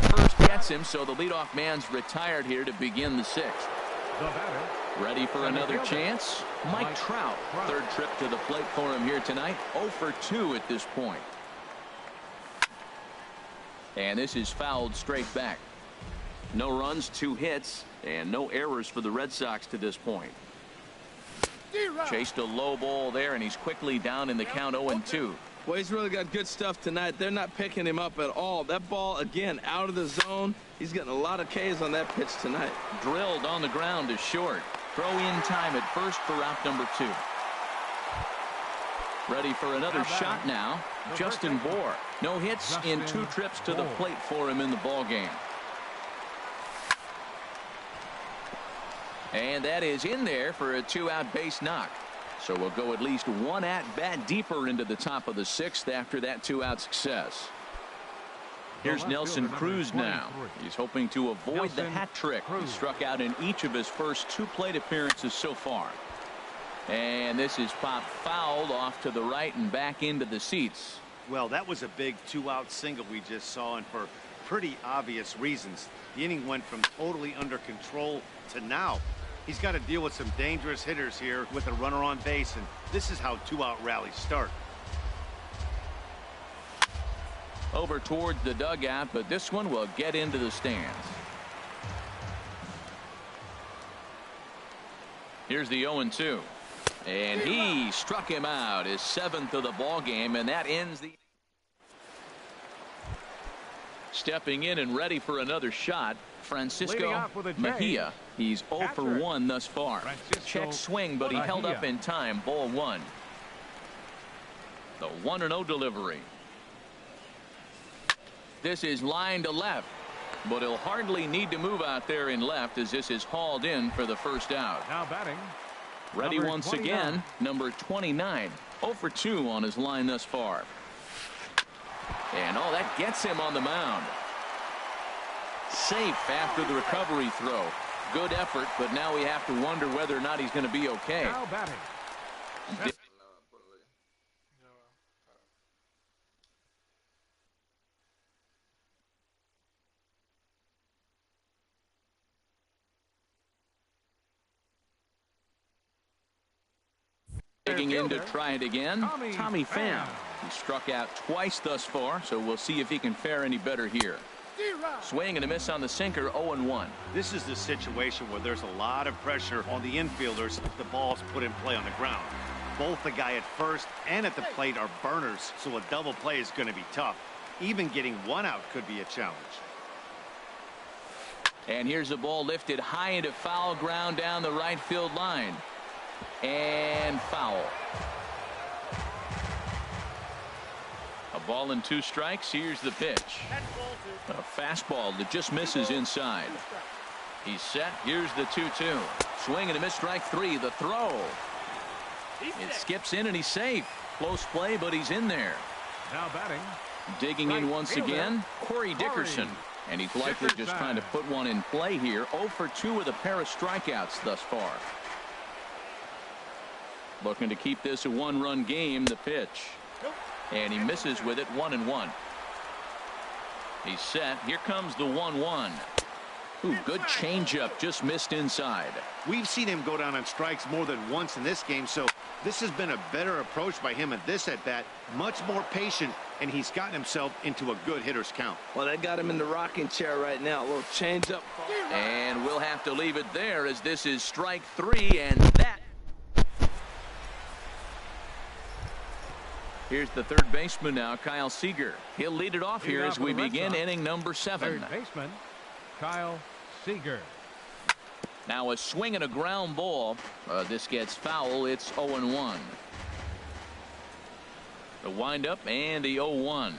First gets him, so the leadoff man's retired here to begin the 6th. Ready for another chance? Mike Trout. 3rd trip to the plate for him here tonight. 0 for 2 at this point. And this is fouled straight back. No runs, 2 hits, and no errors for the Red Sox to this point. Chased a low ball there, and he's quickly down in the count 0-2. Well, he's really got good stuff tonight. They're not picking him up at all. That ball, again, out of the zone. He's getting a lot of Ks on that pitch tonight. Drilled on the ground is short. Throw in time at first for out number 2. Ready for another shot now. Justin Bohr. No hits in 2 trips to the plate for him in the ball game. And that is in there for a 2-out base knock. So we'll go at least 1 at-bat deeper into the top of the 6th after that 2-out success. Here's Nelson Cruz now. He's hoping to avoid the hat trick. He struck out in each of his first 2 plate appearances so far. And this is popped fouled off to the right and back into the seats. Well, that was a big 2-out single we just saw, and for pretty obvious reasons. The inning went from totally under control to now. He's got to deal with some dangerous hitters here with a runner on base, and this is how 2-out rallies start. Over towards the dugout, but this one will get into the stands. Here's the 0-2. And he struck him out, his 7th of the ball game, and that ends the. Stepping in and ready for another shot, Francisco Mejia. He's 0 for 1 thus far. Check swing, but he held up in time. Ball 1. The 1-0 delivery. This is line to left, but he'll hardly need to move out there in left as this is hauled in for the first out. Now batting. Ready once again, number 29. 0 for 2 on his line thus far. And oh, that gets him on the mound. Safe after the recovery throw. Good effort, but now we have to wonder whether or not he's going to be okay. Now batting. Digging in to try it again, Tommy Pham. He struck out twice thus far, so we'll see if he can fare any better here. Swing and a miss on the sinker, 0-1. This is the situation where there's a lot of pressure on the infielders if the ball's put in play on the ground. Both the guy at first and at the plate are burners, so a double play is going to be tough. Even getting 1 out could be a challenge. And here's the ball lifted high into foul ground down the right field line. And foul. A ball and 2 strikes. Here's the pitch. A fastball that just misses inside. He's set. Here's the 2-2. Swing and a miss, strike 3. The throw. It skips in and he's safe. Close play, but he's in there. Now batting. Digging in once again, Corey Dickerson. And he's likely just trying to put one in play here. 0 for 2 with a pair of strikeouts thus far. Looking to keep this a 1-run game. The pitch. And he misses with it. 1-1. He's set. Here comes the 1-1. Ooh, good changeup, just missed inside. We've seen him go down on strikes more than once in this game, so this has been a better approach by him at this at-bat. Much more patient, and he's gotten himself into a good hitter's count. Well, that got him in the rocking chair right now. A little changeup. And we'll have to leave it there as this is strike 3, and that. Here's the third baseman now, Kyle Seager. He'll lead it off here as we begin inning number 7. Third baseman, Kyle Seager. Now a swing and a ground ball. This gets foul. It's 0-1. The windup and the 0-1.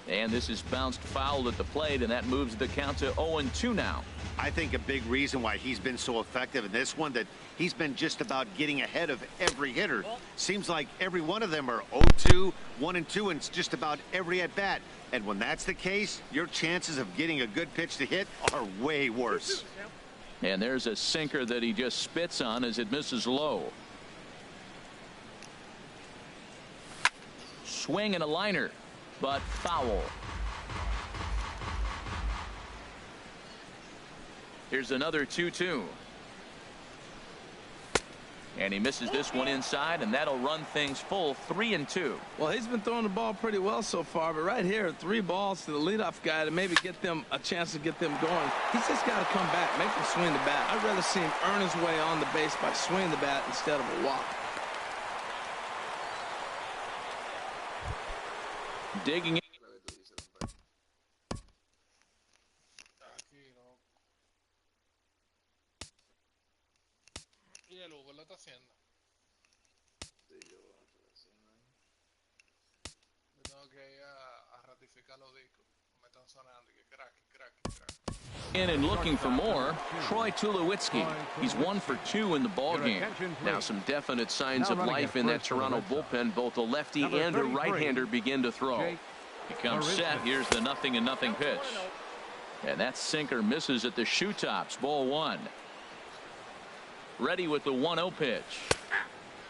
And this is bounced foul at the plate, and that moves the count to 0-2 now. I think a big reason why he's been so effective in this one that he's been just about getting ahead of every hitter. Seems like every one of them are 0-2, 1-2, and it's just about every at bat. And when that's the case, your chances of getting a good pitch to hit are way worse. And there's a sinker that he just spits on as it misses low. Swing and a liner, but foul. Here's another 2-2. And he misses this one inside, and that'll run things full 3-2. Well, he's been throwing the ball pretty well so far, but right here, 3 balls to the leadoff guy to maybe get them a chance to get them going. He's just got to come back, make him swing the bat. I'd rather see him earn his way on the base by swinging the bat instead of a walk. Digging in. In and looking for more, Troy Tulowitzki. He's 1 for 2 in the ballgame. Now some definite signs of life in that Toronto bullpen. Both a lefty and a right-hander begin to throw. He comes set. Here's the 0-0 pitch. And that sinker misses at the shoe tops. Ball 1. Ready with the 1-0 pitch.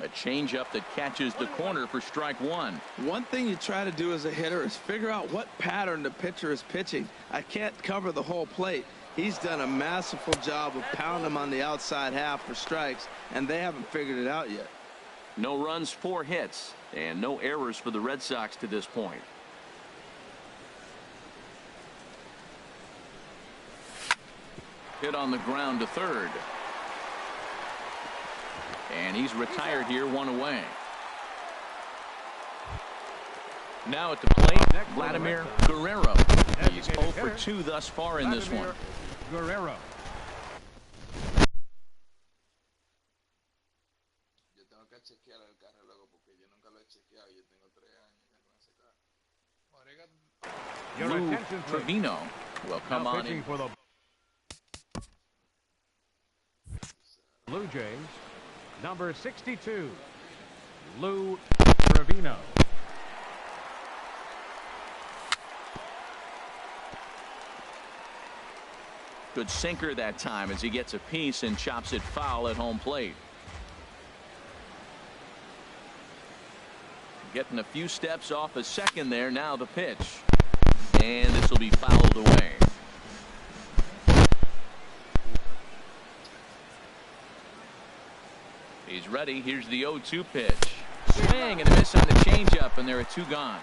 A changeup that catches the corner for strike 1. One thing you try to do as a hitter is figure out what pattern the pitcher is pitching. I can't cover the whole plate. He's done a masterful job of pounding him on the outside half for strikes, and they haven't figured it out yet. No runs, 4 hits, and no errors for the Red Sox to this point. Hit on the ground to third. And he's retired here, 1 away. Now at the plate, Vladimir Guerrero. He's 0 for 2 thus far in this one. Guerrero. Lou Trevino will come on in. For the Blue Jays, number 62, Lou Trevino. Good sinker that time as he gets a piece and chops it foul at home plate. Getting a few steps off a second there. Now the pitch. And this will be fouled away. He's ready. Here's the 0-2 pitch. Swing and a miss on the changeup, and there are 2 gone.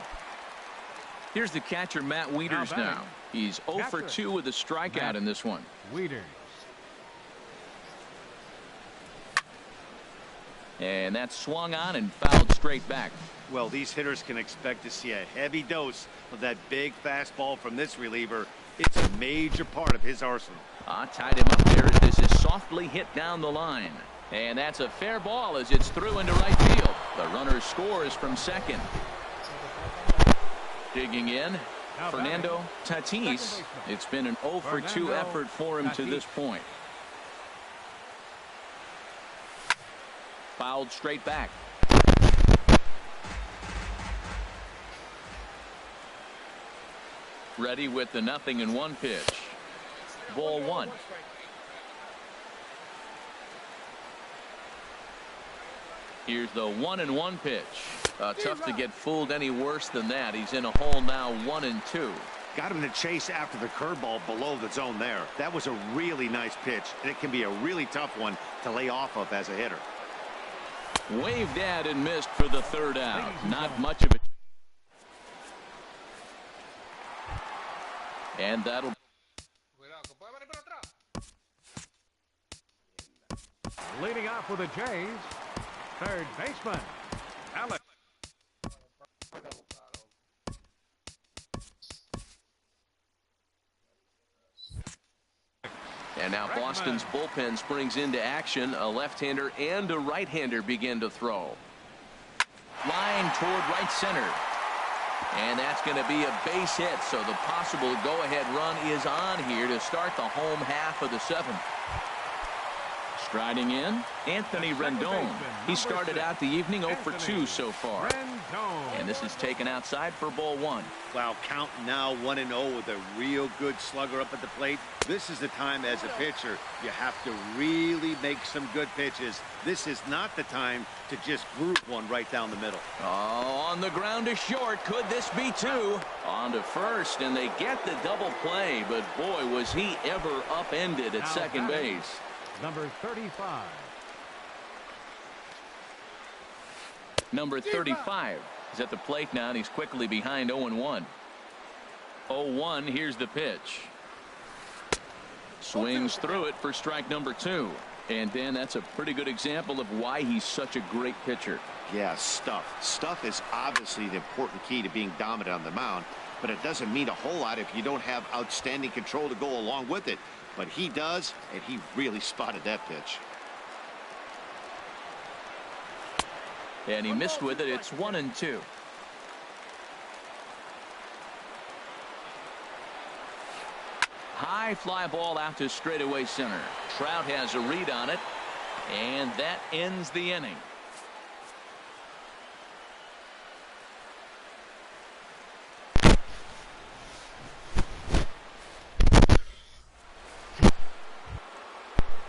Here's the catcher, Matt Wieters now. He's 0 for 2 with a strikeout in this one. Wieters. And that's swung on and fouled straight back. Well, these hitters can expect to see a heavy dose of that big fastball from this reliever. It's a major part of his arsenal. Tied him up there as this is softly hit down the line. And that's a fair ball as it's through into right field. The runner scores from second. Digging in, Fernando Tatis. It's been an 0 for 2 effort for him to this point. Fouled straight back. Ready with the 0-1 pitch. Ball 1. Here's the 1-1 pitch. Tough to get fooled any worse than that. He's in a hole now, 1-2. Got him to chase after the curveball below the zone there. That was a really nice pitch, and it can be a really tough one to lay off of as a hitter. Waved at and missed for the 3rd out. Not much of it. And that'll. Leading off for the Jays, third baseman, Alex. And now Boston's bullpen springs into action. A left-hander and a right-hander begin to throw. Line toward right center. And that's going to be a base hit. So the possible go-ahead run is on here to start the home half of the 7th. Striding in, Anthony Rendon. He started out the evening 0 for 2 so far. And this is taken outside for ball 1. Wow, count now 1-0 with a real good slugger up at the plate. This is the time as a pitcher you have to really make some good pitches. This is not the time to just group one right down the middle. Oh, on the ground to short. Could this be 2? On to first, and they get the double play. But boy, was he ever upended at second base. Number 35. Number 35 is at the plate now, and he's quickly behind 0-1. 0-1, here's the pitch. Swings through it for strike number 2. And Dan, that's a pretty good example of why he's such a great pitcher. Yeah, stuff. Stuff is obviously the important key to being dominant on the mound, but it doesn't mean a whole lot if you don't have outstanding control to go along with it. But he does, and he really spotted that pitch. And he missed with it. It's 1-2. High fly ball out to straightaway center. Trout has a read on it, and that ends the inning.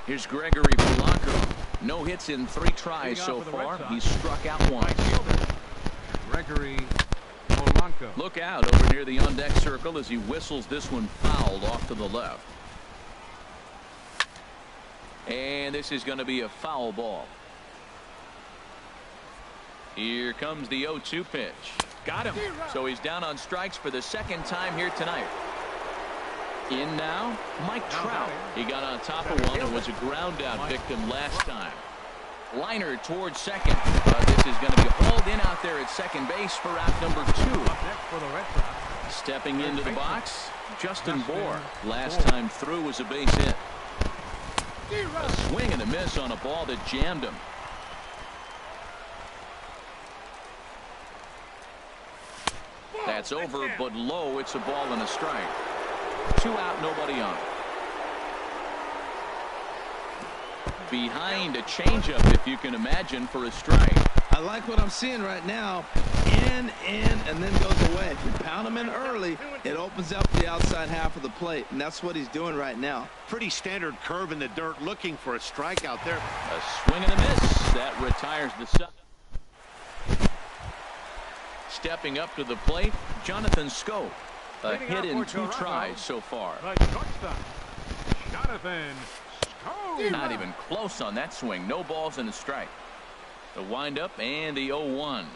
Here's Gregory Polanco. No hits in 3 tries so far. He's struck out once. Gregory Polanco. Look out over near the on-deck circle as he whistles this one fouled off to the left. And this is going to be a foul ball. Here comes the 0-2 pitch. Got him. So he's down on strikes for the 2nd time here tonight. In now, Mike Trout. He got on top of one and was a ground out victim last time. Liner towards second. This is going to be hauled in out there at second base for out number 2. Stepping into the box, Justin Bohr. Last time through was a base hit. A swing and a miss on a ball that jammed him. That's over, but low. It's a ball and a strike. 2 out, nobody on. Behind a changeup, if you can imagine, for a strike. I like what I'm seeing right now. In, and then goes away. If you pound him in early, it opens up the outside half of the plate, and that's what he's doing right now. Pretty standard curve in the dirt, looking for a strike out there. A swing and a miss. That retires the sub. Stepping up to the plate, Jonathan Scope. A hit in 2 tries so far. Jonathan Scope. Not even close on that swing. No balls and a strike. The windup and the 0-1.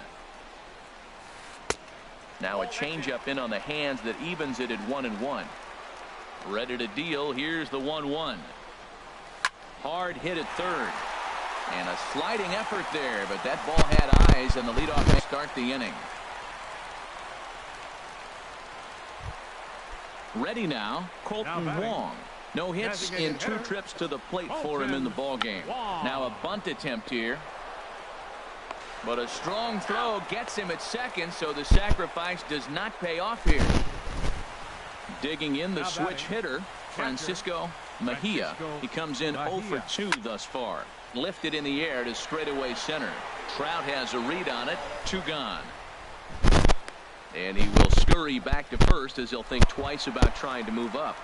Now a changeup in on the hands that evens it at 1-1. Ready to deal. Here's the 1-1. Hard hit at third. And a sliding effort there, but that ball had eyes, and the leadoff may start the inning. Ready now, Colton Wong. No hits in 2 trips to the plate for him in the ballgame. Now a bunt attempt here. But a strong throw gets him at second, so the sacrifice does not pay off here. Digging in the switch hitter, Francisco Mejia. He comes in 0 for 2 thus far. Lifted in the air to straightaway center. Trout has a read on it. 2 gone. And he will scurry back to first as he'll think twice about trying to move up.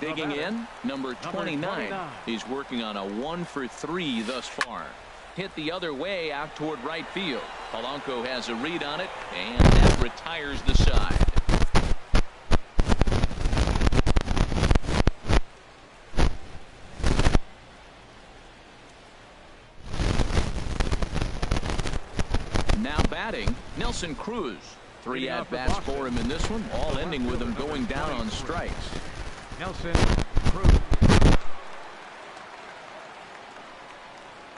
Digging in, number 29. He's working on a 1 for 3 thus far. Hit the other way out toward right field. Polanco has a read on it, and that retires the side. Now batting, Nelson Cruz. 3 at-bats for him in this one, all ending with him going down on strikes. Nelson Cruz.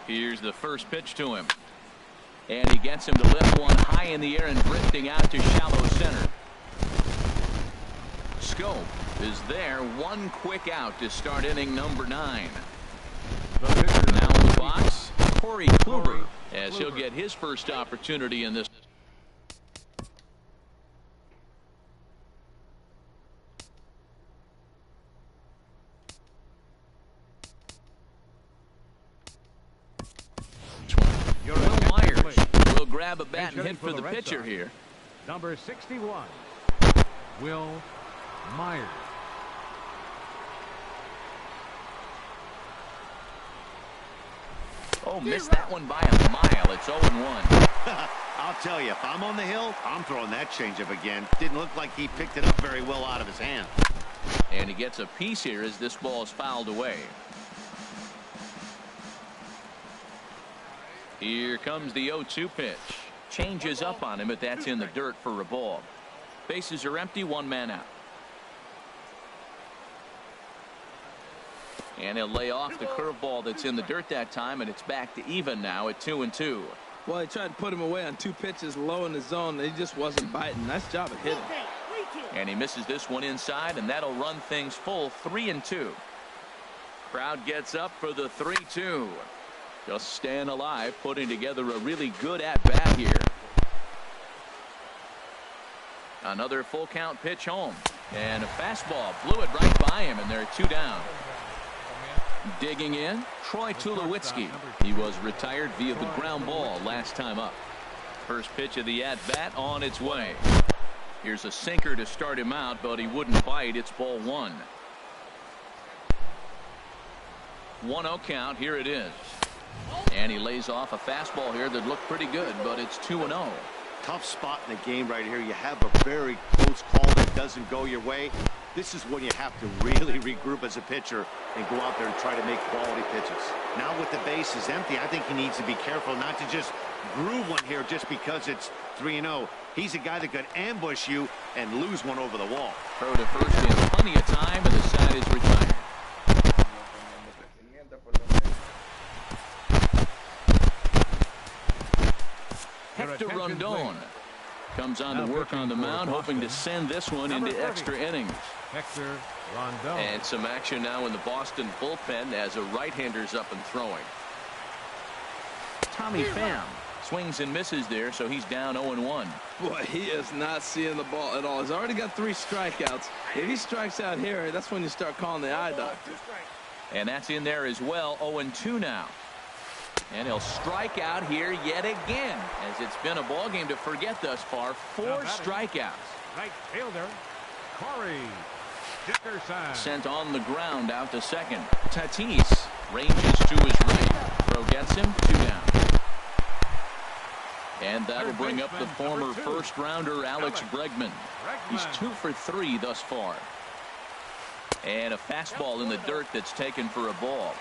Here's the first pitch to him. And he gets him to lift one high in the air and drifting out to shallow center. Scope is there. 1 quick out to start inning number 9. Now in the box, Corey Kluber, as he'll get his first opportunity in this. Will Myers will grab a bat and hit for the pitcher here. Number 61, Will Myers. Oh, missed that one by a mile. It's 0-1. I'll tell you, if I'm on the hill, I'm throwing that changeup again. Didn't look like he picked it up very well out of his hand. And he gets a piece here as this ball is fouled away. Here comes the 0-2 pitch. Changes up on him, but that's in the dirt for a ball. Bases are empty, one man out. And he'll lay off the curveball that's in the dirt that time, and it's back to even now at 2-2. Well, he tried to put him away on 2 pitches low in the zone. He just wasn't biting. Nice job of hitting. And he misses this one inside, and that'll run things full 3-2. Crowd gets up for the 3-2. Just staying alive, putting together a really good at-bat here. Another full count pitch home. And a fastball blew it right by him, and they're 2 down. Digging in, Troy Tulowitzki. He was retired via the ground ball last time up. First pitch of the at-bat on its way. Here's a sinker to start him out, but he wouldn't bite. It's ball 1. 1-0 count. Here it is. And he lays off a fastball here that looked pretty good, but it's 2-0. Tough spot in the game right here. You have a very close call that doesn't go your way. This is when you have to really regroup as a pitcher and go out there and try to make quality pitches. Now with the bases empty, I think he needs to be careful not to just groove one here just because it's 3-0. He's a guy that could ambush you and lose one over the wall. Throw to first in plenty of time, and the side is retired. Hector Rondon comes on to work on the mound, hoping to send this one into extra innings. Hector Rondon. And some action now in the Boston bullpen as a right-hander's up and throwing. Tommy Pham swings and misses there, so he's down 0-1. Boy, he is not seeing the ball at all. He's already got 3 strikeouts. If he strikes out here, that's when you start calling the eye doctor. And that's in there as well. 0-2 now. And he'll strike out here yet again, as it's been a ball game to forget thus far. 4 strikeouts. Right fielder, Corey Dickerson. Sent on the ground out to second. Tatis ranges to his right. Throw gets him, 2 down. And that'll bring up the former first-rounder Alex Bregman. He's 2 for 3 thus far. And a fastball in the dirt that's taken for a ball.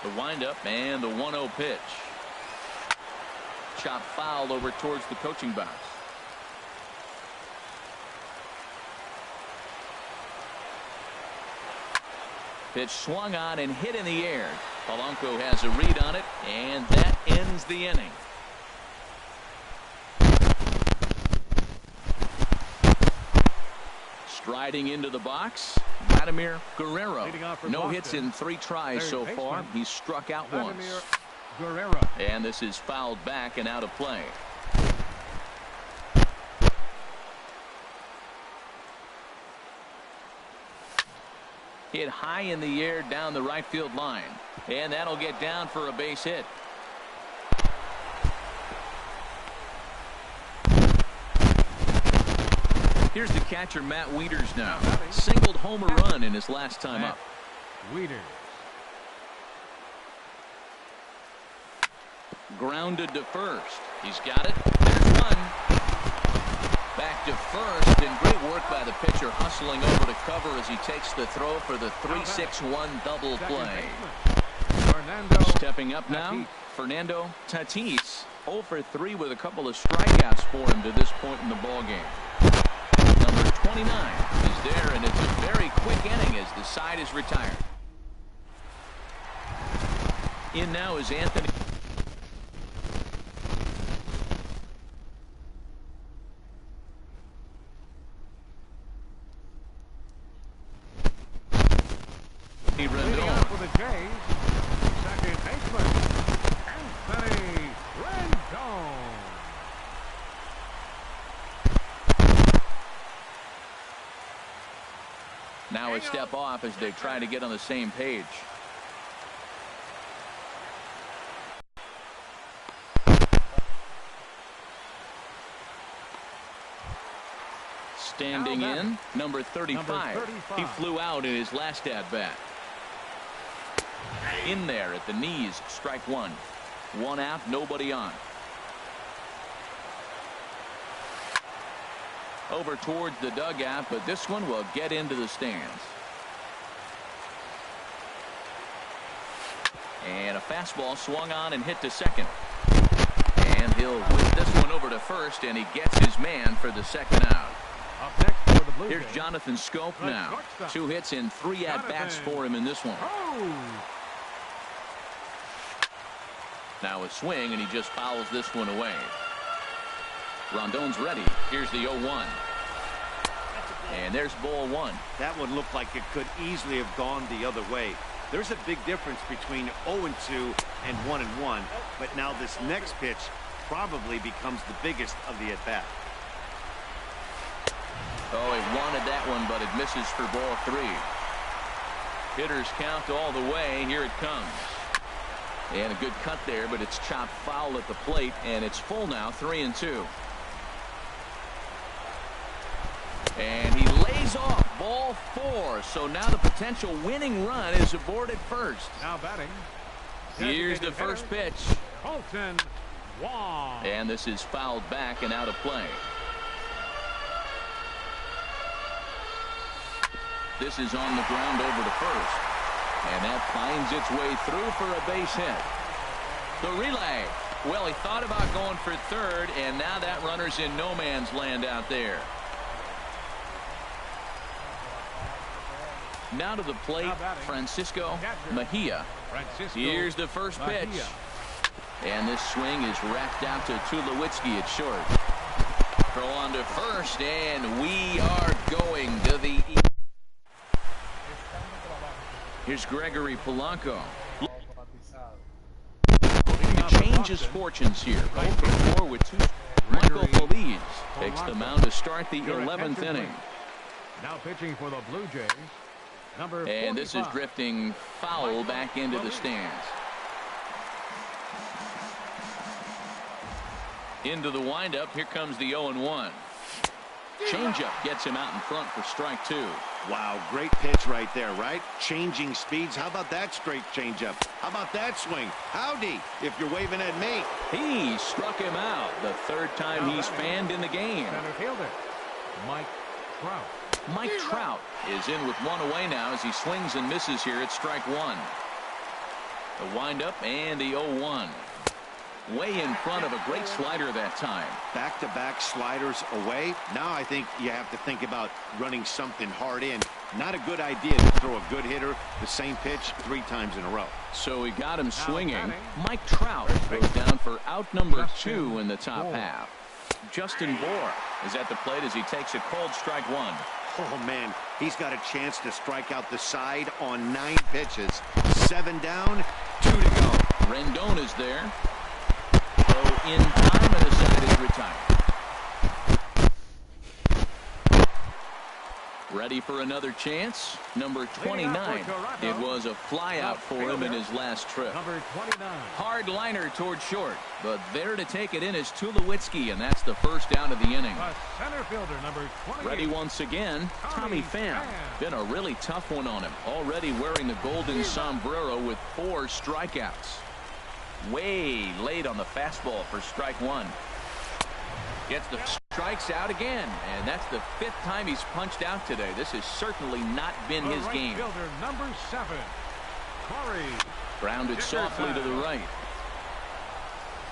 The windup and the 1-0 pitch. Chop foul over towards the coaching box. Pitch swung on and hit in the air. Polanco has a read on it, and that ends the inning. Striding into the box, Vladimir Guerrero. No hits in 3 tries so far. He's struck out once. Guerrero. And this is fouled back and out of play. Hit high in the air down the right field line. And that'll get down for a base hit. Here's the catcher, Matt Wieters now. Singled home run in his last time up. Wieters. Grounded to first. He's got it. There's one. Back to first, and great work by the pitcher, hustling over to cover as he takes the throw for the 3-6-1 double play. Stepping up now, Fernando Tatis. 0 for 3 with a couple of strikeouts for him to this point in the ballgame. Number 29 is there, and it's a very quick inning as the side is retired. In now is Anthony. Rendon. For the Jays, second baseman, Anthony Rendon. Now a step off as they try to get on the same page. Standing in, number 35. He flew out in his last at-bat. In there at the knees, strike 1. 1 out, nobody on. Over towards the dugout, but this one will get into the stands. And a fastball swung on and hit to second. And he'll whip this one over to first, and he gets his man for the second out. Up next for the Blue Here's Jays, Jonathan Scope the now. shortstop. 2 hits and 3 at-bats for him in this one. Oh! Now a swing, and he just fouls this one away. Rondon's ready. Here's the 0-1. And there's ball 1. That one looked like it could easily have gone the other way. There's a big difference between 0-2 and 1-1, but now this next pitch probably becomes the biggest of the at-bat. Oh, he wanted that one, but it misses for ball 3. Hitters count all the way. Here it comes. And a good cut there, but it's chopped foul at the plate, and it's full now, 3-2. And he lays off ball 4. So now the potential winning run is aboard at first. Now batting. Here's the Designated first hitter, pitch. Colton Wong. And this is fouled back and out of play. This is on the ground over to first. And that finds its way through for a base hit. The relay. Well, he thought about going for third, and now that runner's in no man's land out there. Now to the plate, Francisco Mejia. Here's the first pitch. And this swing is wrapped out to Tulowitzki at short. Throw on to first, and we are going to the... Here's Gregory Polanco. Looking to change his fortunes here. 0 for 4 with 2. Michael Feliz takes the mound to start the 11th inning. Now pitching for the Blue Jays, number 45. And this is drifting foul back into the stands. Into the windup. Here comes the 0-1. Changeup gets him out in front for strike 2. Wow, great pitch right there, right? Changing speeds. How about that straight changeup? How about that swing? Howdy, if you're waving at me. He struck him out. The 3rd time he's fanned in the game. Center fielder, Mike Trout. Mike Trout is in with 1 away now as he swings and misses here at strike 1. The windup and the 0-1. Way in front of a great slider that time. Back-to-back sliders away. Now I think you have to think about running something hard in. Not a good idea to throw a good hitter the same pitch 3 times in a row. So he got him swinging. Mike Trout goes down for out number 2 in the top half. Justin Bohr is at the plate as he takes a cold strike 1. Oh, man, he's got a chance to strike out the side on 9 pitches. 7 down, 2 to go. Rendon is there. In time, and the side is retired. Ready for another chance. Number 29. It was a flyout for him in his last trip. Number 29. Hard liner toward short, but there to take it in is Tulowitzki, and that's the first down of the inning. The center fielder, number 28. Ready once again, Tommy Pham. Been a really tough one on him. Already wearing the golden sombrero with 4 strikeouts. Way late on the fastball for strike 1. Gets the strikes out again, and that's the 5th time he's punched out today. This has certainly not been his right game. Fielder, number 7, Corey. Grounded softly to the right.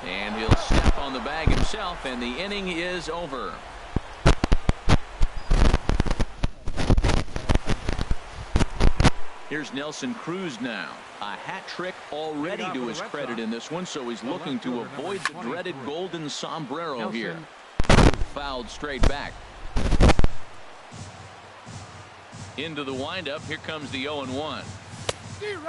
And he'll step on the bag himself, and the inning is over. Here's Nelson Cruz now. A hat trick already to his credit in this one, so he's looking to avoid the dreaded golden sombrero here. Fouled straight back. Into the windup. Here comes the 0-1.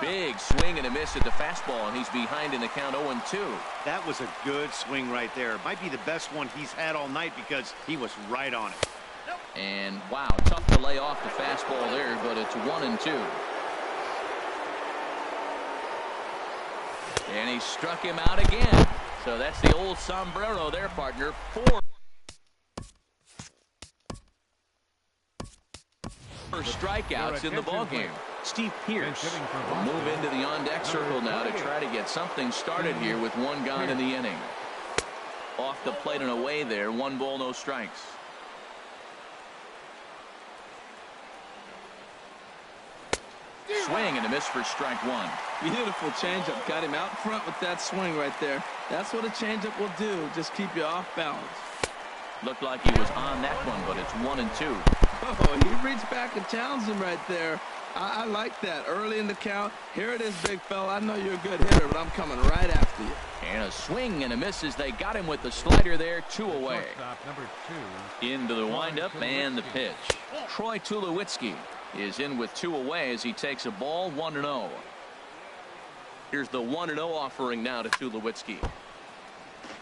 Big swing and a miss at the fastball, and he's behind in the count 0-2. That was a good swing right there. Might be the best one he's had all night because he was right on it. And wow, tough to lay off the fastball there, but it's 1-2. And he struck him out again. So that's the old sombrero there, partner. 4 strikeouts in the ballgame. Steve Pierce will move into the on-deck circle now to try to get something started here with 1 gone in the inning. Off the plate and away there. 1 ball, no strikes. swing and a miss for strike one. Beautiful changeup. Got him out front with that swing right there. That's what a changeup will do. Just keep you off balance. Looked like he was on that one, but it's 1-2. Oh, he reached back and challenged him right there. I like that. Early in the count. Here it is, big fella. I know you're a good hitter, but I'm coming right after you. And a swing and a miss as they got him with the slider there, 2 away. Number 2. Into the windup and the pitch. Troy Tulowitzki is in with 2 away as he takes a ball 1-0. Here's the 1-0 offering now to Tulowitzki.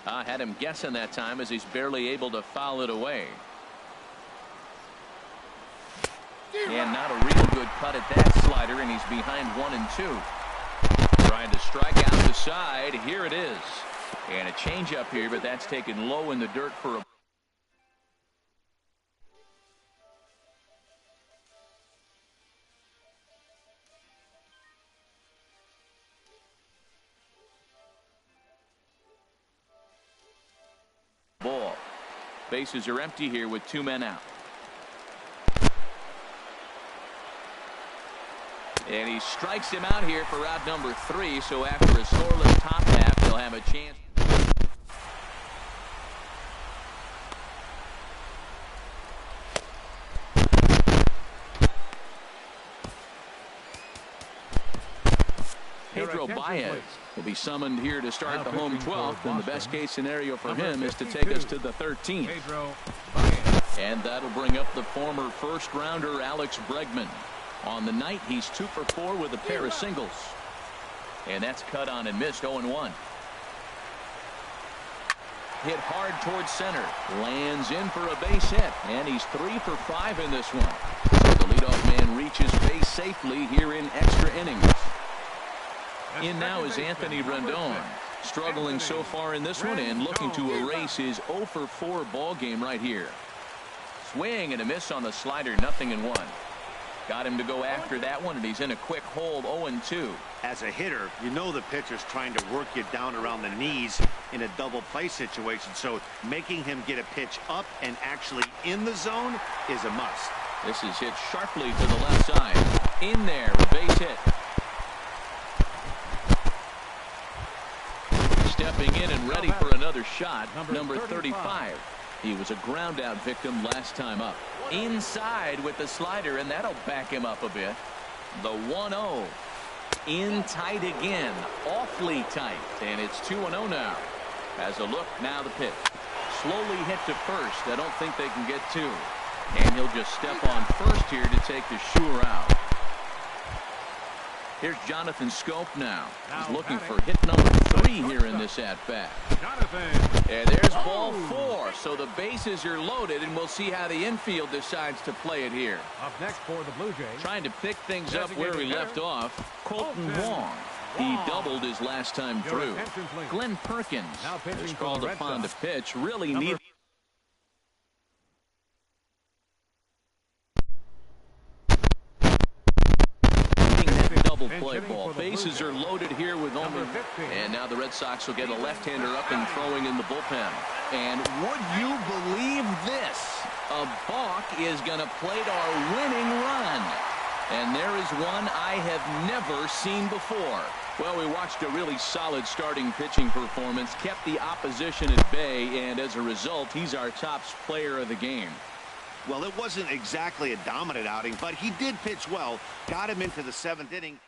I had him guessing that time as he's barely able to foul it away. And not a real good cut at that slider, and he's behind 1-2. Trying to strike out the side. Here it is. And a changeup here, but that's taken low in the dirt for a ball. Bases are empty here with 2 men out. And he strikes him out here for out number 3. So after a scoreless top half, they'll have a chance. Pedro Baez will be summoned here to start the home 12th, and the best case scenario for him is to take us to the 13th. And that'll bring up the former first rounder Alex Bregman. On the night, he's 2 for 4 with a pair of singles. And that's cut on and missed. 0-1. Hit hard towards center. Lands in for a base hit. And he's 3 for 5 in this one. So the leadoff man reaches base safely here in extra innings. In now is Anthony Rendon. Struggling so far in this one and looking to erase his 0 for 4 ball game right here. Swing and a miss on the slider. 0-1. Got him to go after that one, and he's in a quick hold. 0-2. As a hitter, you know the pitcher's trying to work you down around the knees in a double play situation, so making him get a pitch up and actually in the zone is a must. This is hit sharply to the left side. In there, a base hit. Stepping in and ready for another shot, number 35. He was a ground out victim last time up. Inside with the slider, and that'll back him up a bit. The 1-0. In tight again. Awfully tight. And it's 2-0 now. As a look, now the pitch. Slowly hit to first. I don't think they can get 2. And he'll just step on first here to take the sure out. Here's Jonathan Scope now. He's looking for hit number 3 here in this at-bat. And there's ball 4. So the bases are loaded, and we'll see how the infield decides to play it here. Up next for the Blue Jays. Trying to pick things up where he left off. Colton Wong. He doubled his last time through. Glenn Perkins is called upon to pitch. Really neat. Play ball. Bases are loaded here with only. And now the Red Sox will get a left-hander up and throwing in the bullpen. And would you believe this? A balk is going to plate our winning run. And there is one I have never seen before. Well, we watched a really solid starting pitching performance, kept the opposition at bay, and as a result, he's our top player of the game. Well, it wasn't exactly a dominant outing, but he did pitch well, got him into the 7th inning.